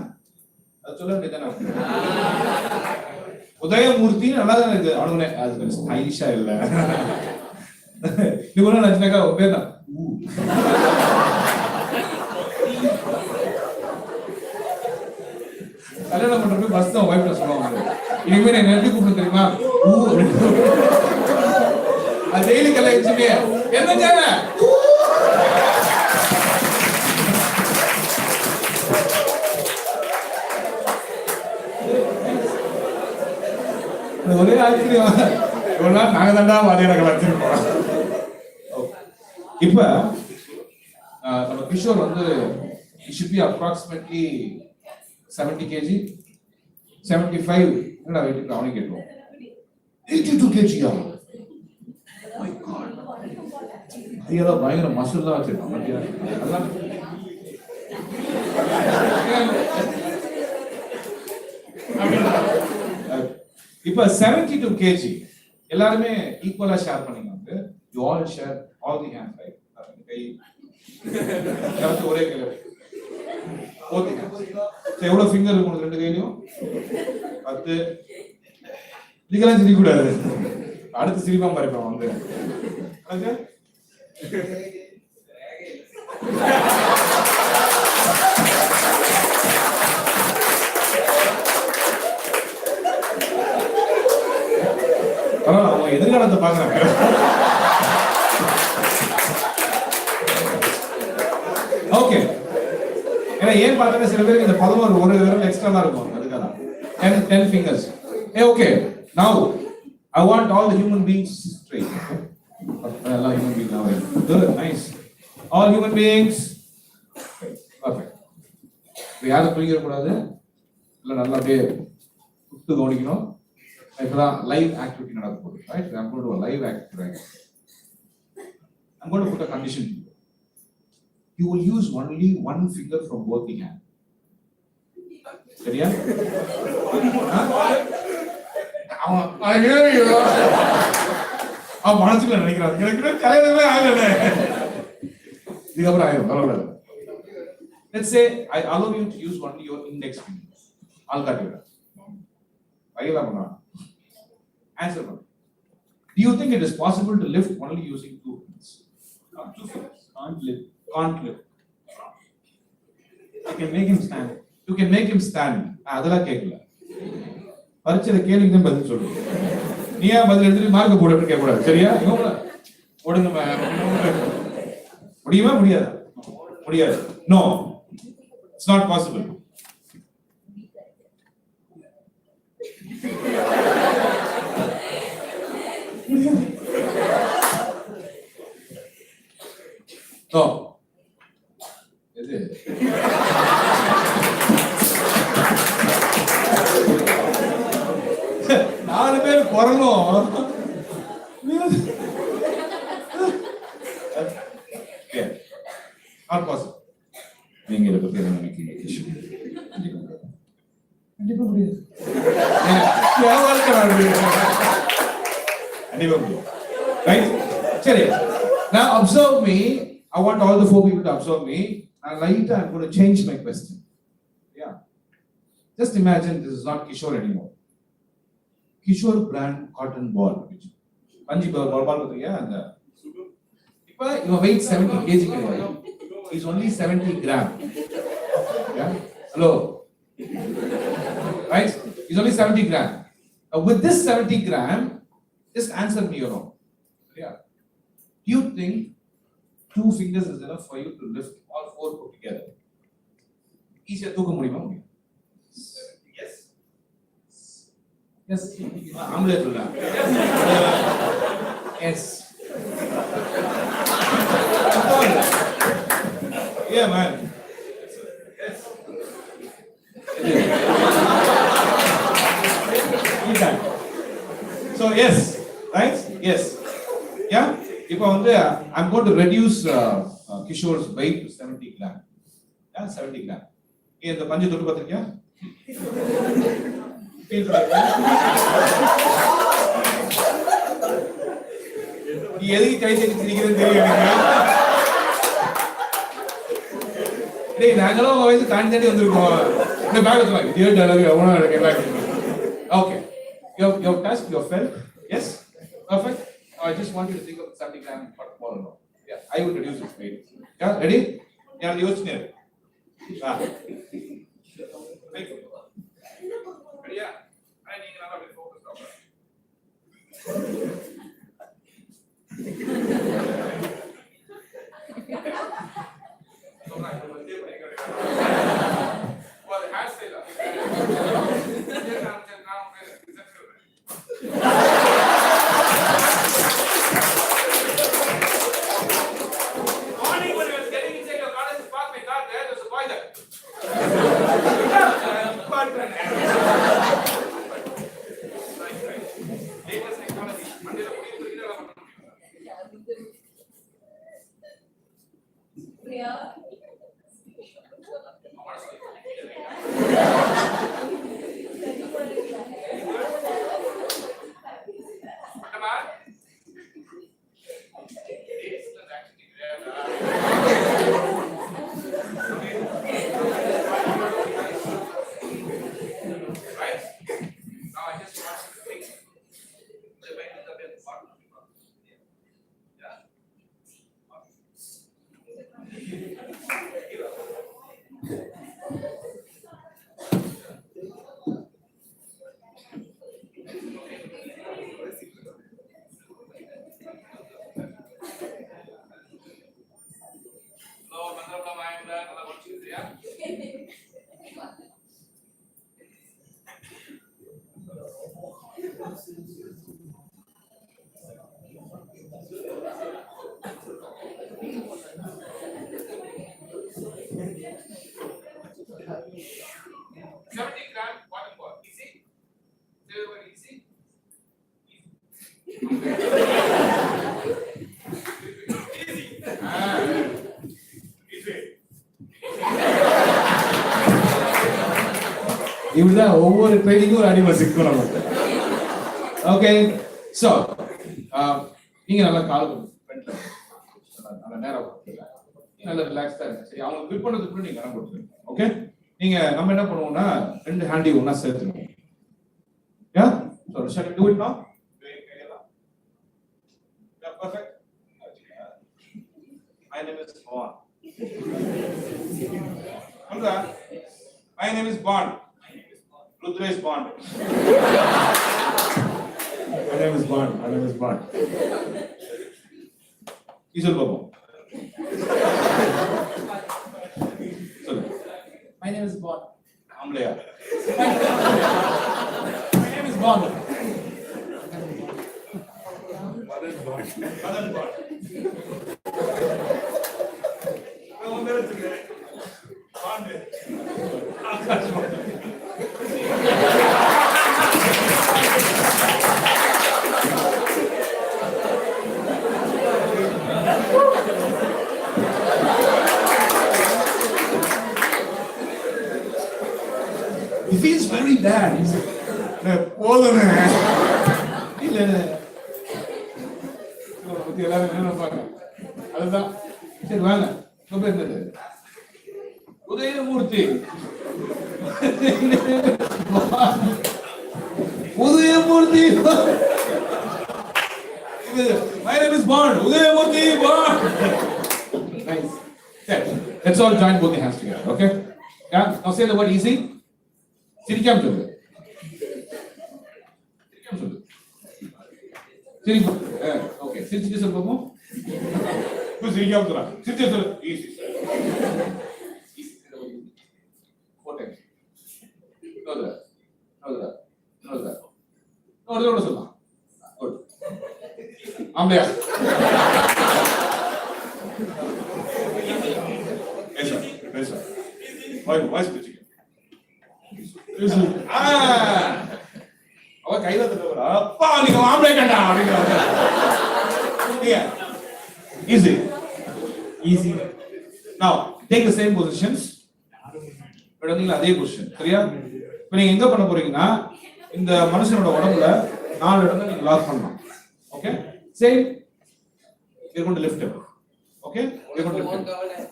அது சொல்ல வேண்டியதானா? உதயமூர்த்தி நல்லா தான் இருக்கு. அவனுங்க அது ஸ்டைலிஷா இல்ல. நீ கூட நினைச்சாக்கா பேர் தான். கல்யாணம் பண்றப்ப பஸ் தான் வைஃப்ல சொல்லுவாங்க. இனிமே நான் எப்படி கூப்பிட்டு தெரியுமா? அது டெய்லி கலாய்ச்சிட்டே என்ன தேவை? ஒரே ஆச்சரியம். நாங்க தாண்டா வாதியார கலாய்ச்சிருக்கோம். இப்ப நம்ம கிஷோர் வந்து he should be approximately 70 kg 75 என்னடா வெயிட் அவனே கேட்கும் 82 kg யா my god ஐயோ பயங்கர மசில் தான் வச்சிருக்கான் மத்தியா அதெல்லாம் இப்ப 72 kg எல்லாரும் ஈக்குவலா ஷேர் பண்ணீங்க. you all share all the hands right கை யாரும் ஒரே கையில ஓகே எவ்வளவு ஃபிங்கர் இருக்கு உங்களுக்கு ரெண்டு கையிலயும் 10 நீங்களாம் சிரிக்க கூடாது. அடுத்து சிரிப்பா பாருப்பா வந்து ஓகே அவங்க எதிர்காலத்தை பாக்குறாங்க. ஓகே ஏன் பார்த்தா சில பேருக்கு இந்த 11 ஒரு விரல் எக்ஸ்ட்ரா தான் இருக்கும். அதுக்காக 10 fingers. Okay, now I want all the human beings straight. All human beings now. Good, nice. All human beings. Perfect. We have to bring it கூடாது. இல்ல நல்லா அப்படியே குத்து கவனிக்கணும். இப்பதான் லைவ் ஆக்டிவிட்டி நடக்க போகுது. Right? I'm going to do a live activity. I'm going to put a condition to you. You will use only one finger from both the hand. சரியா? அவன் மனசுக்குள்ள நினைக்கிறான் எனக்கு கல்யாணமே ஆகல. இதுக்கப்புறம் ஆயிரும் பரவாயில்ல. Let's say I allow you to use only your index finger. ஆள்காட்டி விட கையில பண்ணலாம். Answer பண்ணு. Do you think it is possible to lift only using two hands? Two fingers. Can't lift. Can't lift. You can make him stand. You can make him stand. அதெல்லாம் கேட்கல. பரீட்சையில கேள்விக்கு தான் பதில் சொல்லு. நீயா பதில் எடுத்துட்டு மார்க் போட கேட்க கூடாது. சரியா? இவங்கள ஓடுங்க. முடியுமா முடியாதா? முடியாது. No. It's not possible. No. எது? நாலு பேர் குரலும் not possible. நீங்க இதை பத்தி என்ன நினைக்கிறீங்க? கண்டிப்பா முடியாது. கண்டிப்பா முடியாது. Right? சரி. Now observe me. I want all the four people to observe me. And later I'm going to change my question. Yeah. Just imagine this is not Kishore anymore. Kishore brand cotton ball. Panji ball பாத்தீங்க அந்த இப்ப இவன் weight 70 kg கிடையாது. He's only 70 gram. Yeah. Hello. Right? He's only 70 gram. With this 70 gram, just answer me your own. Yeah. Do you think 2 fingers is enough for you to lift all 4 put together? Easier தூக்க முடியுமா? Yes. Yes. ஆம்பளை சொல்றா. Yes. Yeah, man. Yes. So yes, right? Yes. Yeah. If I'm going to reduce Kishore's weight to 70 gram. Yeah, 70 gram. Here the panji தொட்டு பாத்திருக்கியா? Feel நீ எதுக்கு கை தட்டி சிரிக்கிறேன்னு தெரியும் எனக்கு. டேய் நாங்களும் உங்க வயசு தாண்டி தாண்டி வந்திருக்கோம். இந்த பேக் வச்சுக்கலாம். இதே டயலாக் எவனோ எல்லாம். Okay. You have touched, you have felt. Yes? Perfect. I just want you to think of 70 gram ball now. Yeah, I will reduce its weight. Yeah, ready? Yeah, யோசிச்சு. Ready? Yeah. I need another focus on that. Well, the hairstyle. Morning when I was getting inside your car, I parked my car there. There's a boy there. Latest technology. Mandela இப்படிதான் ஒவ்வொரு ட்ரைனிங்கும் ஒரு animal சிக்கணும் நமக்கு. Okay, so நீங்க நல்லா கால் ஃப்ரெண்ட்ல நல்லா நேரம் நல்லா ரிலாக்ஸ்டா இருக்கு. சரி, அவங்க கிரிப் பண்ணதுக்கு கூட நீங்க கணக்கு கொடுத்துருங்க. ஓகே, நீங்க நம்ம என்ன பண்ணுவோம்னா 2 ஹேண்டையும் ஒண்ணா சேர்த்துருவோம். Shall we do it now? Yeah, perfect. My name is Bond. My name is Bond. Durairaj Bond. My name is Bond. My name is Bond. Isol Babu. My name is Bond. Amlaya. My name is Bond. Madan Bond. He feels very bad. He's like, அதுதான் சரி வாங்க உங்க பேர் என்னது Udayamurthy Udayamurthy My name is Bond. Udayamurthy Bond. Nice. Let's all join both the hands together, okay? Yeah. Now say the word easy. சிரிக்காம சொல்லு. சிரிக்காம சொல்லு. சிரிப்பு. Okay. சிரிச்சிட்டு சொல்லு பாப்போம். Who's சிரிக்காம சொல்றா? சிரிச்சிட்டு சொல்லு. Easy. Easy. 4 times. No that. No சொல்லலாம். Good. ஆம்பளையா? பேச. வாய்ஸ் பிடிச்சிக்க. அவ கையில தட்டவரா அப்பா நீங்க ஆம்பளை கண்டா அப்படிங்கறாங்க. Easy. Now take the same positions. படங்கள அதே பொசிஷன். சரியா? இப்போ நீங்க எங்க பண்ண போறீங்கன்னா இந்த மனுஷனோட உடம்புல 4 இடத்துல நீங்க லாக் பண்ணலாம். Okay? Same. You're going to lift him. Okay? You're going to lift him.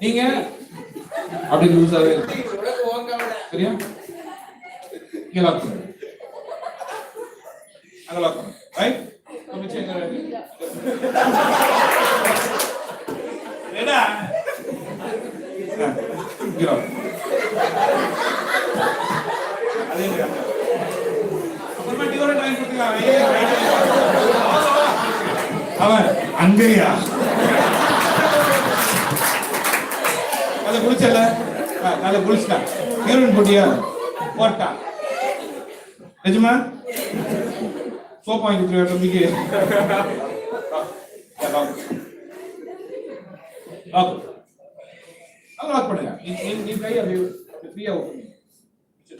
நீங்க அப்படி லூசாவே சரியா? இங்க லாக் பண்ணுங்க. அங்க லாக் பண்ணுங்க. ரைட்? கொஞ்சம் எங்க ரெடா இங்க லாக். அதே அப்புறமா டிவோர டைம் கொடுங்க. அவன் அங்கேயா அதை குளிச்சல நல்லா குளிச்சிட்டான். ஹீரோயின் போட்டியா போட்டா நிஜமா சோப் வாங்கி கொடுத்துருவேன் தம்பிக்கு. லாக் பண்ணுங்க. நீ கை அப்படியே ஃப்ரீயா ஓப்பன்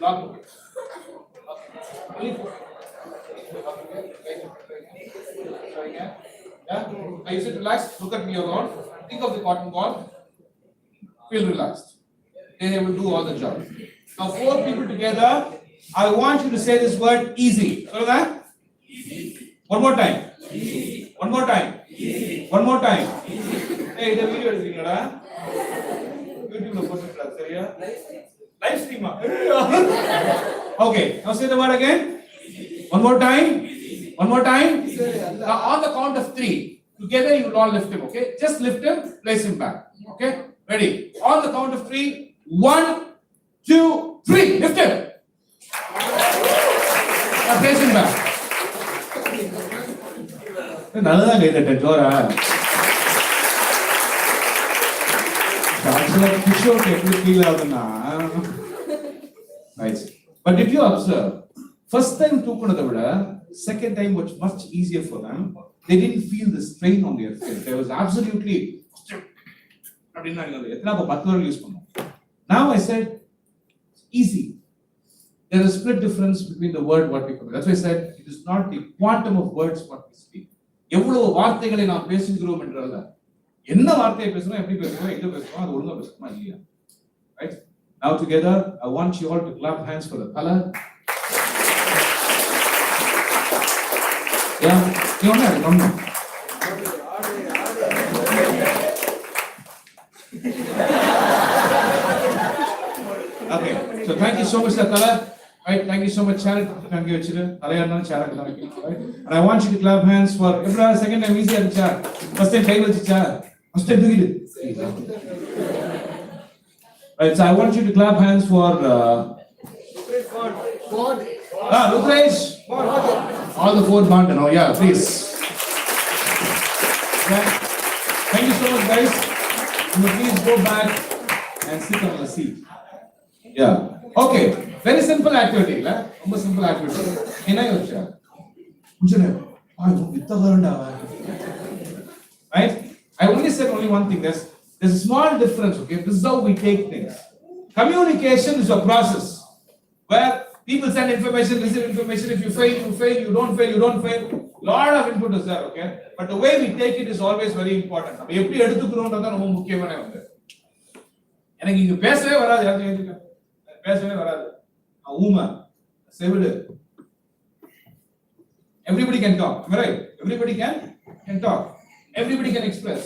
லாக் பண்ணுங்க. Now you sit relaxed, look at me around, think of the cotton ball, feel relaxed. Then they will do all the job. Now 4 people together, I want you to say this word easy. So that? Easy. One more time. Easy. One more time. Easy. One more time. Easy. Hey, the video is being done. YouTube lo post it, சரியா? Live stream. Okay, now say the word again. One more time. One more time. Now on the count of 3, together you will all lift him, okay? Just lift him, place him back. Okay? Ready? On the count of 3, 1, 2, 3, lift him. Now place him back. நல்லதா கேட்ட ஜோரா. Actually Kishore எப்படி feel ஆகுதுன்னா nice. But if you observe, first time தூக்குனதை விட second time was much easier for them. They didn't feel the strain on their face. There was absolutely அப்படினா நீங்க எத்தனை 10 வரை use பண்ணோம். Now I said easy. There is split difference between the word what we call. That's why I said it is not the quantum of words what we speak. எவ்வளவு வார்த்தைகளை நாம் பேசுகிறோம் என்றல்ல. என்ன வார்த்தையை பேசுறோம், எப்படி பேசுறோம், எங்க பேசுறோம், அது ஒழுங்கா பேசுறோமா இல்லையா? Right? Now together I want you all to clap hands for the color. Yeah, you want to come. Okay, so thank you so much, Kala. Right, thank you so much, Sharon. Thank you, Sharon. Right? And I want you to clap hands for every second time easy at the chair. First time table chair. First time do it. Right, so I want you to clap hands for Durairaj. All the four mountain. Oh yeah, please. Yeah. Thank you so much, guys. You may please go back and sit on the seat. Yeah. Okay. Very simple activity, la. Very simple activity. Enna yocha? Mujhne. Ay, wo kitta garanda. Right? I only said only one thing. There's a small difference. Okay. This is how we take things. Communication is a process where people send information, receive information. If you fail, you fail. You don't fail, you don't fail. Lot of input is there. Okay. But the way we take it is always very important. நம்ம எப்படி எடுத்துக்கிறோம்ன்றது ரொம்ப முக்கியமான ஒன்று. எனக்கு இங்க பேசவே வராது. பேசவே வராது. ஊமை, செவிடு. Everybody can talk. Am I right? Everybody can talk. Everybody can express.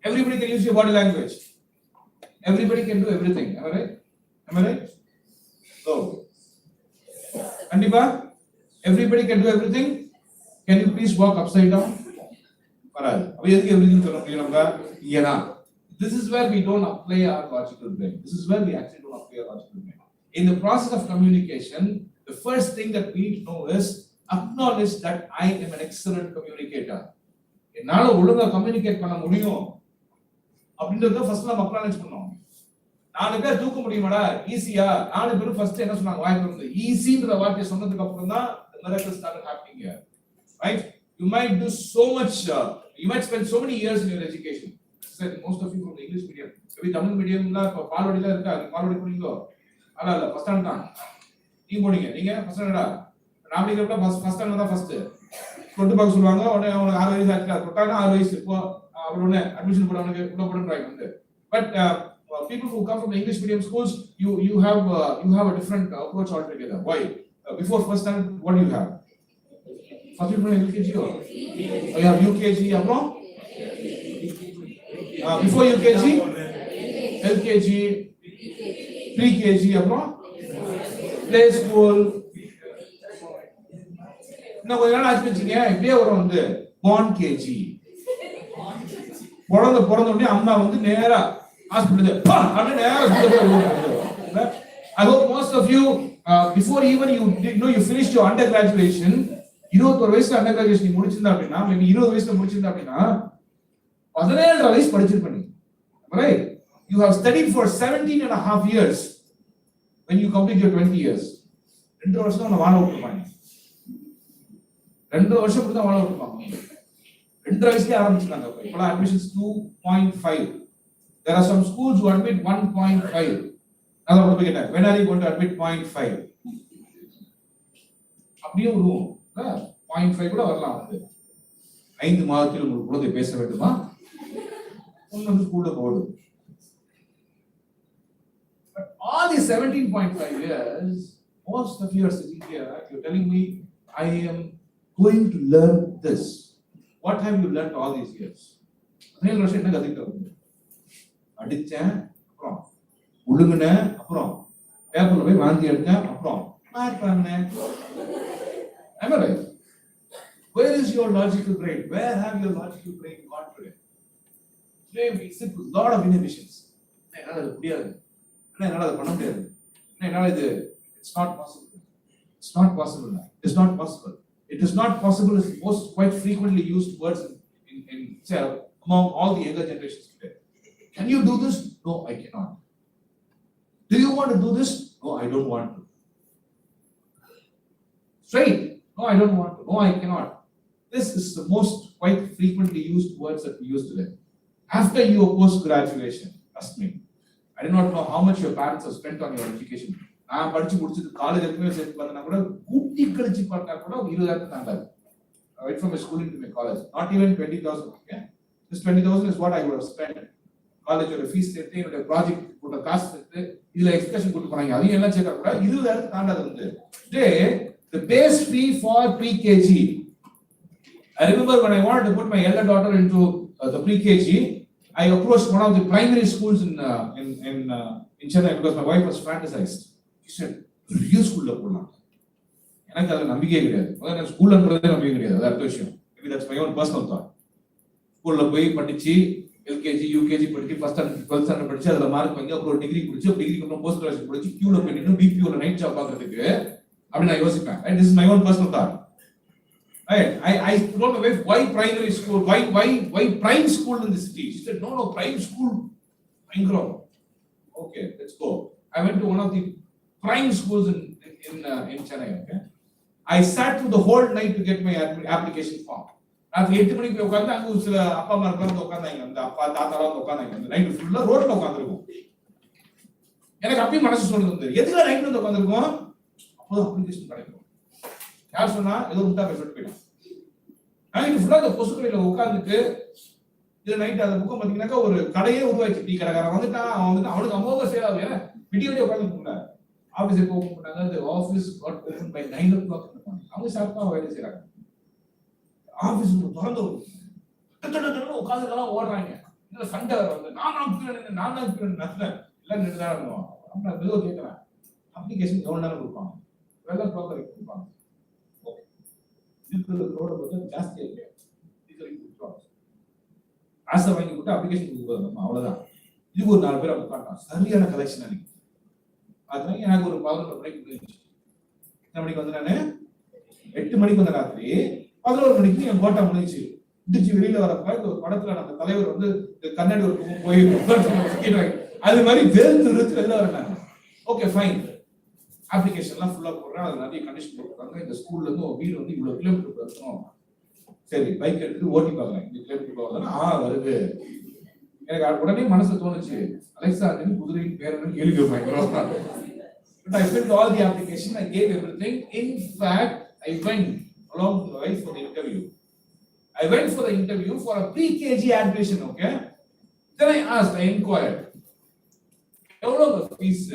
Everybody can use your body language. Everybody can do everything. Am I right? Am I right? So, Andiba, everybody can do everything. Can you please walk upside down? Alright. Everything. This is where we don't apply our logical brain. This is where we actually don't apply our logical brain. In the process of communication, the first thing that we need to know is acknowledge that I am an excellent communicator. என்னால ஒழுங்கா communicate பண்ண முடியும் அப்படின்றத first நம்ம acknowledge பண்ணோம். 4 பேர் தூக்க முடியுமாடா ஈஸியா? 4 பேரும் ஃபர்ஸ்ட் என்ன சொன்னாங்க? வாய் திறந்து ஈஸின்ற வார்த்தையை சொன்னதுக்கு அப்புறம் தான் the miracles started happening here. Right? You might do so much, you might spend so many years in your education. Said most of you from the English medium. Maybe Tamil medium la பால்வடில இருக்கா? பால்வடி போறீங்களோ? அல்ல first stand தான். நீங்க போறீங்க. நீங்க first ஸ்டாண்டா? நான் படிக்கிறப்ப first stand தான் ஃபர்ஸ்ட். கொண்டு பார்க்க சொல்லுவாங்க. உடனே அவனுக்கு 6 வயசு ஆச்சுல. தொட்டானா 6 வயசு. இப்போ அவர் உடனே அட்மிஷன் போட அவனுக்கு உள்ள போடுறாங்க வந்து. But people who come from the English medium schools, you have a different approach altogether. Why? Before first standard, what do you have? First you have LKG or you have UKG அப்புறம் before UKG LKG pre-KG அப்புறம் play school. இன்னும் கொஞ்ச நாள் ஆச்சு வச்சுங்க இப்படியே வரும் வந்து born KG. பிறந்த உடனே அம்மா வந்து நேரா hospital I hope most of you before even you finished your undergraduation 21 வயசுல undergraduation நீ முடிச்சிருந்தா அப்படினா maybe 20 வயசுல முடிச்சிருந்தா அப்படினா 17 வயசு படிச்சிருப்பீங்க. Right? You have studied for 17 and a half years when you complete your 20 years. 2 வருஷம் நான் வாழ விட்டுருப்பாங்க. 2 வருஷம் கூட வாழ விட்டுருப்பாங்க. 2 வயசுலயே ஆரம்பிச்சிட்டாங்க. இப்போ admissions 2.5. There are some schools who admit 1.5. அத வந்து கேட்டேன். When are you going to admit 0.5? அப்படியே வருவோம். 0.5 கூட வரலாம் வந்து. 5 மாதத்தில் உங்களுக்கு குழந்தை பேச வேண்டுமா? ஒன்னு ஸ்கூல்ல போடு. But all these 17.5 years, most of you are sitting here, you're telling me I am going to learn this. What have you learned all these years? 17 வருஷம் என்ன கத்துக்கிட்டீங்க? அடிச்சேன் அப்புறம் உழுங்குனேன் அப்புறம் பேப்பர்ல போய் வாந்தி எடுத்தேன் அப்புறம் மார்க் பண்ணேன். Am I right? Where is your logical brain? Where have your logical brain gone today? Today we sit with lot of inhibitions. என்னால அது முடியாது. என்னால அது பண்ண முடியாது. என்னால இது it's not possible. It's not possible. It's not possible. It is not possible is most quite frequently used words in among all the younger generations today. Can you do this? No, I cannot. Do you want to do this? No, I don't want to. Straight? No, I don't want to. No, I cannot. This is the most quite frequently used words that we use today. After your post-graduation, trust me, I do not know how much your parents have spent on your education. நான் படிச்சு முடிச்சிட்டு college வரைக்கும் சேர்த்து வந்தா கூட கூட்டி கழிச்சு பார்த்தா கூட 20,000 தாண்டாது. Right from my schooling to my college, not even 20,000. Okay, this 20,000 is what I would have spent. College or fees சேர்த்து என்னோட ப்ராஜெக்ட் போட்ட காசு சேர்த்து இதுல எக்ஸ்கர்ஷன் கூட்டி போனாங்க. அதையும் எல்லாம் சேர்த்தா கூட 20,000 தாண்டாது வந்து. Today, the base fee for pre-KG. I remember when I wanted to put my elder daughter into the pre-KG, I approached one of the primary schools in Chennai because my wife was fantasized. She said, பெரிய ஸ்கூல்ல போடலாம். எனக்கு அதுல நம்பிக்கையே கிடையாது. முதல்ல ஸ்கூல்ன்றதே நம்பிக்கை கிடையாது. அது அடுத்த விஷயம். Maybe that's my own personal thought. ஸ்கூல்ல போய் படிச்சு எல்கேஜி யூகேஜி படிச்சு ஃபர்ஸ்ட் ஸ்டாண்டர்ட் 12th ஸ்டாண்டர்ட் படிச்சு அதுல மார்க் வாங்கி அப்புறம் ஒரு டிகிரி முடிச்சு டிகிரிக்கு அப்புறம் போஸ்ட் கிராஜுவேட் படிச்சு கியூல போய் நின்று பிபிஓல நைட் ஜாப் பார்க்கறதுக்கு அப்படி நான் யோசிப்பேன். Right? This is my own personal thought. Right? I don't know why primary school, why prime school in the city. She said no prime school Ingro. Okay, let's go. I went to one of the prime schools in Chennai. Okay, I sat through the whole night to get my application form. At 8 மணிக்கு போய் உட்கார்ந்து அங்க ஒரு சில அப்பா அம்மா வந்து உட்கார்ந்தாங்க. அந்த அப்பா தாத்தாலாம் வந்து உட்கார்ந்தாங்க. அந்த நைட் ஃபுல்லா ரோட்ல உட்கார்ந்திருக்கோம். எனக்கு அப்பயும் மனசு சொல்றது எதுல நைட் வந்து உட்கார்ந்திருக்கோம்? அப்போ அப்ளிகேஷன் கிடைக்கும். யார் சொன்னா ஏதோ உண்டா பேசிட்டு போயிடும். நைட் ஃபுல்லா அந்த கொசுக்கடையில உட்கார்ந்துட்டு இது நைட் அந்த புக்கம் பாத்தீங்கன்னாக்கா ஒரு கடையே உருவாச்சு. டீ கடைக்காரன் வந்துட்டான். அவனுக்கு அமோக சேல் ஆகுது. ஏன்னா விடிய உட்கார்ந்து ஆபீஸ் எப்போ ஓபன் பண்ணாங்க? அந்த office God open by 9 o'clock. அவங்க சாப்பிட்டா வேலை செய்யறாங்க. ஆபீஸ் திறந்து உட்காந்துலாம் ஓடுறாங்க. இல்ல சண்டை வந்து நான் எல்லாம் நின்றுதான் இருந்தோம். நம்ம மெதுவாக கேட்கறேன். அப்ளிகேஷன் எவ்வளவு நேரம் கொடுப்பாங்க? வெள்ளம் ப்ரோக்கர் கொடுப்பாங்க. ஓகே, இருக்கிற ரோட பத்தி ஜாஸ்தியா இருக்கு. ஆசை வாங்கி கொடுத்து அப்ளிகேஷன் கொடுக்குறது அவ்வளவுதான். இது ஒரு 4 பேர் உட்காண்டான். சரியான கலெக்ஷன் அன்னைக்கு. அதனால எனக்கு ஒரு 11 மணிக்கு முடிஞ்சிச்சு. எத்தனை மணிக்கு வந்து நானு 8 மணிக்கு வந்த ராத்திரி 11 மணிக்கு என் கோட்டா முடிஞ்சிச்சு. முடிச்சு வெளியில வரப்ப இந்த ஒரு படத்துல நம்ம தலைவர் வந்து கண்ணாடி ஒரு பக்கம் போய் அது மாதிரி வேர்த்து வெளில வராங்க. ஓகே ஃபைன், அப்ளிகேஷன்லாம் ஃபுல்லா போடுறேன். அது நிறைய கண்டிஷன் போட்டுருக்காங்க. இந்த ஸ்கூல்ல இருந்து ஒரு வீடு வந்து இவ்வளவு கிலோமீட்டர் இருக்கணும். சரி, பைக் எடுத்துட்டு ஓட்டி பார்க்கறேன். இந்த கிலோமீட்டர் போகிறதுனா வருது. எனக்கு உடனே மனசு தோணுச்சு, அலெக்சா குதிரையின் பேரன்னு கேள்வி வைக்கிறோம். But I filled all the application, I gave everything. In fact, I went along the way for the interview. I went for the interview for a pre-KG admission, okay? Then I asked, I inquired, எவ்வளோ fees?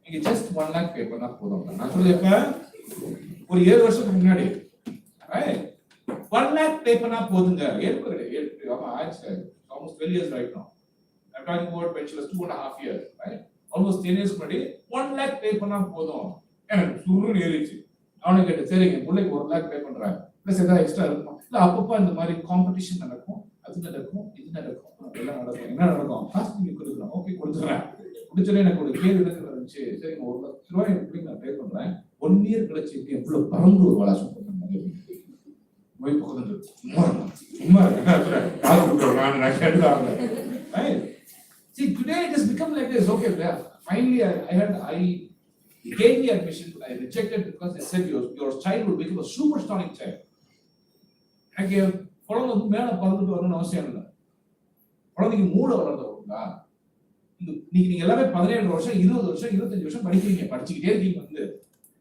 நீங்க just 1 lakh பே பண்ணா போதும். நான் சொல்லிருப்பேன் ஒரு 7 வருஷத்துக்கு முன்னாடி 1 lakh பே பண்ணா போதுங்க. Almost 12 years right now. I'm talking about when she was 2.5 years, right? Almost 10 years முன்னாடி 1 lakh பே பண்ணா போதும். எனக்கு சுருன்னு ஏறிச்சு. அவனுக்கு கேட்டு, சரிங்க பிள்ளைக்கு 1 lakh பே பண்றேன், பிளஸ் ஏதாவது எக்ஸ்ட்ரா இருக்கும். இல்ல அப்பப்போ இந்த மாதிரி காம்படிஷன் நடக்கும், அது நடக்கும், இது நடக்கும், எல்லாம் நடக்கும். என்ன நடக்கும்? காசு நீங்க கொடுக்குறோம். ஓகே, கொடுத்துறேன். முடிச்சோடனே எனக்கு ஒரு கேள்வி இருந்துச்சு. சரி, 1 லட்ச ரூபாய் எப்படி நான் பே பண்றேன், 1 year கழிச்சு எப்படி எவ்வளவு பறந்து ஒரு வேலை சொல்றேன். போய் பக்கத்துல சும்மா காசு கொடுக்குறேன் நான் கேட்டுதான். See, today it has become like this. Okay, finally I gave the admission. I rejected because they said your child will become a supersonic child. எனக்கு குழந்தை வந்து மேல பறந்துட்டு வரணும்னு அவசியம் இல்லை. குழந்தைக்கு மூளை வளர்ந்தா நீங்க எல்லாமே 17 வருஷம் 20 வருஷம் 25 வருஷம் படிக்கிறீங்க, படிச்சுக்கிட்டே இருக்கீங்க. வந்து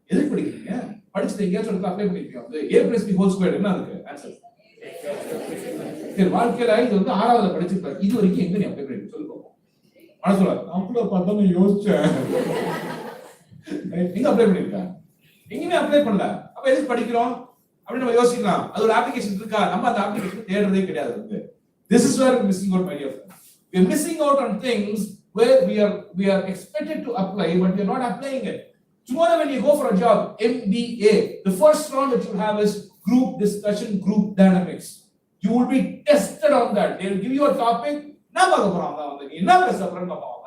எதுக்கு படிக்கிறீங்க? படிச்சுட்டு எங்கேயாச்சும் இடத்துல அப்ளை பண்ணிருக்கீங்க. வந்து A+B² என்ன அதுக்கு ஆன்சர்? சரி, வாழ்க்கையில இது வந்து 6வது படிச்சிருப்பாரு. இது வரைக்கும் எங்க நீ அப்ளை பண்ணிருக்க சொல்லு பார்ப்போம். ஆனா சொல்றாரு, அப்படி பார்த்தா நான் யோசிச்சேன். எங்க அப்ளை பண்ணிருக்கா? எங்கேயுமே அப்ளை பண்ணல. அப்ப எதுக்கு படிக்கிறோம் அப்படின்னு நம்ம யோசிக்கலாம். அது ஒரு அப்ளிகேஷன் இருக்கா? நம்ம அந்த அப்ளிகேஷன் தேடுறதே கிடையாது. வந்து this is where we are missing out, my dear friends. We are missing out on things where we are expected to apply, but we are not applying it. Tomorrow when you go for a job, MBA, the first round that you have is group discussion, group dynamics. You will be tested on that. They will give you a topic. நான் பார்க்க போறோம். வந்து நீ என்ன பேச போறேன்னு பார்ப்போம்.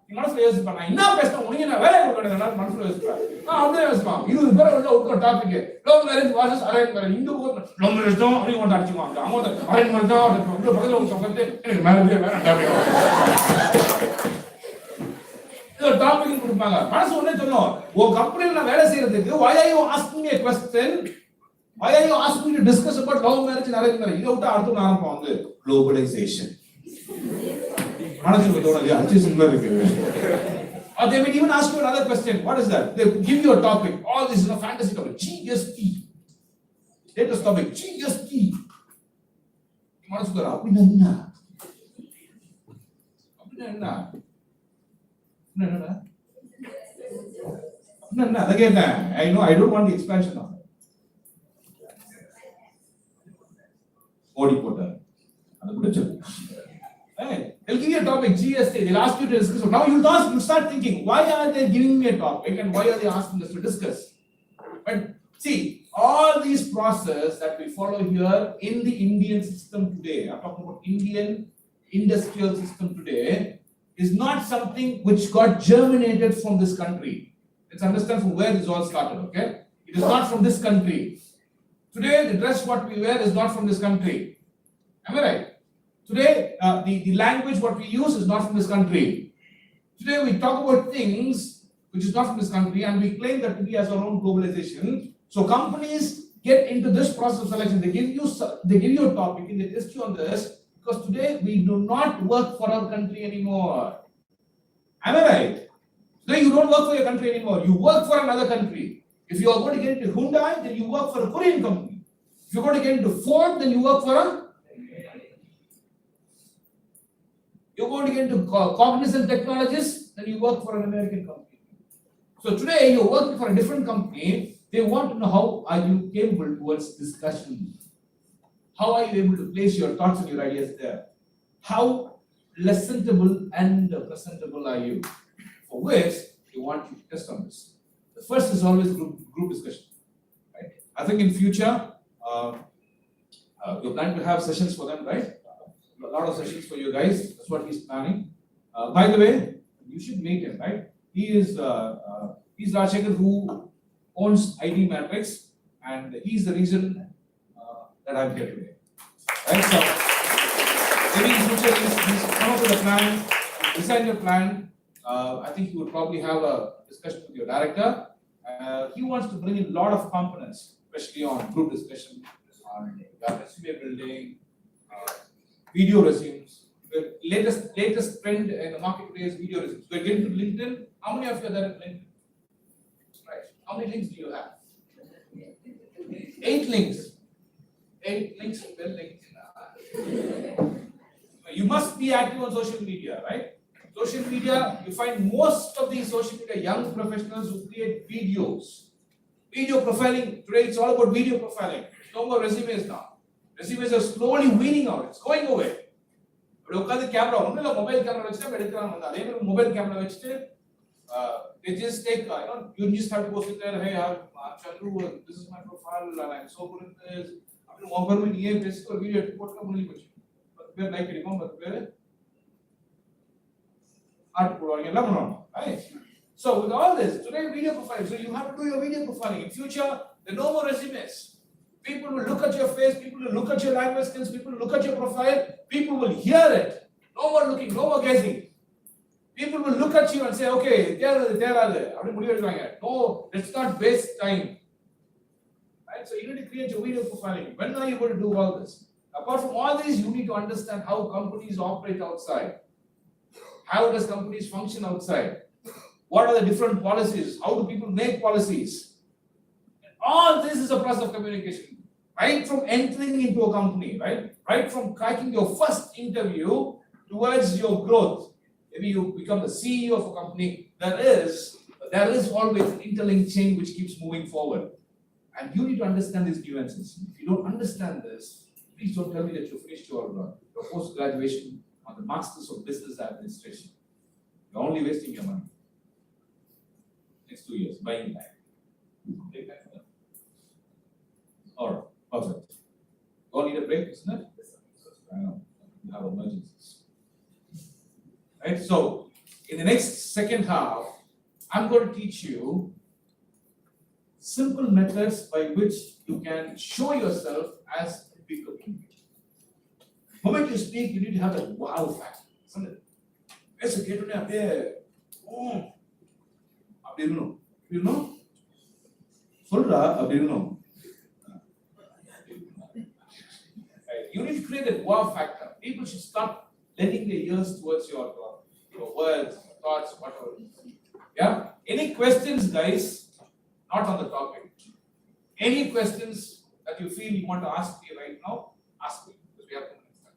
நீ மனசுல யோசிப்பா, நான் என்ன பேசணும், உனக்கு நான் வேலை கொடுக்கணும் மனசுல யோசிப்பேன். நான் அப்படியே யோசிப்பான். 20 பேர் உள்ள ஒரு topic love marriage versus arrange marriage. இந்த லவ் மேரேஜ் தான் அப்படி கொண்டு அடிச்சுக்குவாங்க. அவங்க அரேஞ்ச் மேரேஜ் தான் உள்ள பக்கத்துல உட்காந்து எனக்கு மேரேஜே வேணாம் டாபிக். இது டாபிக் கொடுப்பாங்க. மனசு ஒண்ணே சொல்லும், உன் கம்பெனில நான் வேலை செய்யறதுக்கு why are you asking me a question? Why are you asking me to discuss about love marriage and arranged marriage? இத விட்டு அடுத்து ஆரம்பம் வந்து globalization. மனசுக்கு தோணுது அச்சு சிம்பிளா இருக்கு. Or they may even ask you another question. What is that? They give you a topic. All this is a fantasy topic. GST. Latest topic. GST. மனசுக்கு அப்படின்னா என்ன? அப்படின்னா என்ன? என்ன அத கேட்டேன். I don't want the expansion of it. ஓடி போட்டார். அது பிடிச்சது. They'll give you a topic, GST, they'll ask you to discuss. Now you start thinking, why are they giving me a topic and why are they asking us to discuss? But see, all these processes that we follow here in the Indian system today, I'm talking about Indian industrial system today, is not something which got germinated from this country. Let's understand from where this all started, okay? It is not from this country. Today, the dress what we wear is not from this country. Am I right? Today, the language what we use is not from this country. Today, we talk about things which is not from this country and we claim that to be as our own globalization. So companies get into this process of selection. They give you a topic and they test you on this because today we do not work for our country anymore. Am I right? Today you don't work for your country anymore. You work for another country. If you are going to get into Hyundai, then you work for a Korean company. If you're going to get into Ford, then you work for a You're going to get into Cognizant Technologies, then you work for an American company. So today you're working for a different company. They want to know how are you capable towards discussion. How are you able to place your thoughts and your ideas there? How listenable and presentable are you? For which they want you to test on this. The first is always group discussion. Right? I think in future, you're planning to have sessions for them, right? A lot of sessions for you guys. That's what he's planning. By the way, you should meet him, right? He's Rajshekar who owns IDMatrix, and he's the reason that I'm here today. Right? So maybe in future he's come up with a plan, design your plan. I think he would probably have a discussion with your director. He wants to bring in a lot of components, especially on group discussion, on resume building, video resumes. The latest trend in the market today is video resumes. We're getting to LinkedIn. How many of you are there at LinkedIn? Right. How many links do you have? 8 links. 8 links per LinkedIn. You must be active on social media, right? Social media, you find most of these social media young professionals who create videos. Video profiling, today it's all about video profiling. No more resumes now. Resumes are slowly weaning out. It's going away. But the camera, mobile camera, mobile camera, they just take, you just have to go sit there, hey, I'm Chandru, this is my profile, and I'm so good at this. Video right? So with all this, today video profiling, so you have to do your video profiling. In future, there are no more resumes. People will look at your face, people will look at your language skills, people will look at your profile, people will hear it. No more looking, no more guessing. People will look at you and say, okay, there are they. No, let's not waste time. Right? So you need to create your video profiling. When are you going to do all this? Apart from all these, you need to understand how companies operate outside. How does companies function outside? What are the different policies? How do people make policies? And all this is a process of communication. Right from entering into a company, right from cracking your first interview towards your growth. Maybe you become the CEO of a company. There is always an interlinked chain which keeps moving forward. And you need to understand these nuances. If you don't understand this, please don't tell me that you finished your post-graduation on the Masters of Business Administration. You're only wasting your money. Next 2 years, buying time. Take time for that. All right, perfect. You all need a break, isn't it? I know. You have emergencies. Right, so in the next second half, I'm going to teach you simple methods by which you can show yourself as a big community. The moment you speak, you need to have that wow factor, isn't it? It's a kid up there. Oh, you know? You need to create that wow factor. People should stop letting their ears towards your words, thoughts, whatever. Yeah? Any questions, guys? Not on the topic. Any questions that you feel you want to ask me right now? Ask me, because we have 2 minutes time.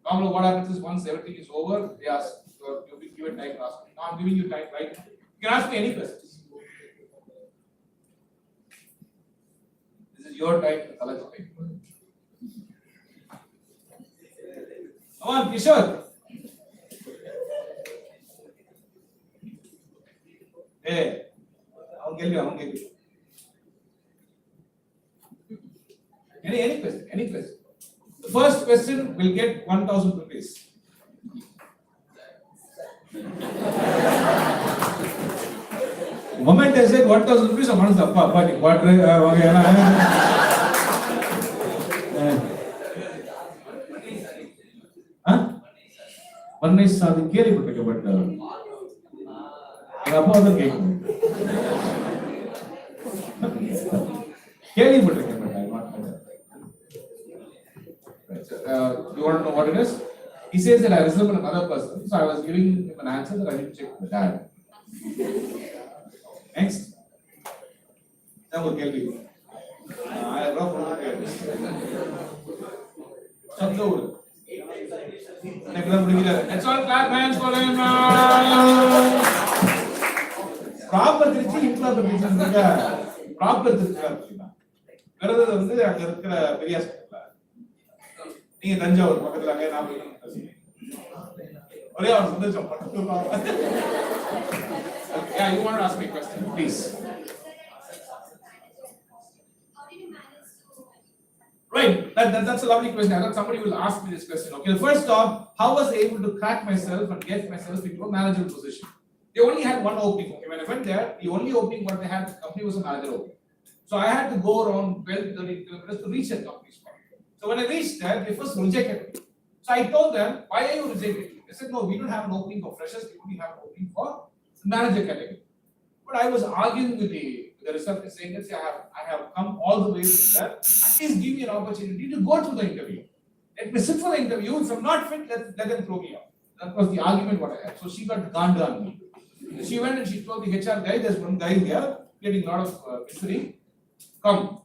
Normally, what happens is once everything is over, they ask, you'll be given time to ask me. Now I'm giving you time right now. You can ask me any questions. This is your time to collect time. Come on, Kishore. Hey, I'll get you. Any question. The first question will get 1,000 rupees. The moment I said 1,000 rupees, I'm going to what? One nice the கேள்வி பட்டிருக்க but எங்க அப்பா வந்து கேட்கணும் கேள்வி பட்டிருக்கேன் but I not you want to know what it is? He says that I resemble another person, so I was giving him an answer that I didn't check with dad. Next. Now we'll get you. I have rough over here. Chandru. Let's all clap hands for him. Proper Trichy improper Trichy proper Trichy வேறது வந்து அங்க இருக்கிற பெரிய ஹாஸ்பிடல்ல நீங்க தஞ்சாவூர் பக்கத்துல அங்க நான் ஒரே ஒரு சந்தோஷம் பட்டு Yeah, you want to ask me a question, please. Right, that's a lovely question. I thought somebody will ask me this question. Okay, the first stop, how was I able to crack myself and get myself into a managerial position? They only had one opening. Okay, when I went there, the only opening what they had, the company was a manager opening. So I had to go around 12 to 30 kilometers to reach that company spot. So when I reached there, they first rejected me. So I told them, why are you rejecting me? They said, no, we don't have an opening for freshers, we only have an opening for manager category. But I was arguing with the receptionist saying that I have come all the way to there. At least give me an opportunity to go through the interview. Let me sit for the interview. If I'm not fit, let them throw me out. That was the argument what I had. So she got gandhi on me. She went and she told the HR guy, there's one guy here getting a lot of history. Come,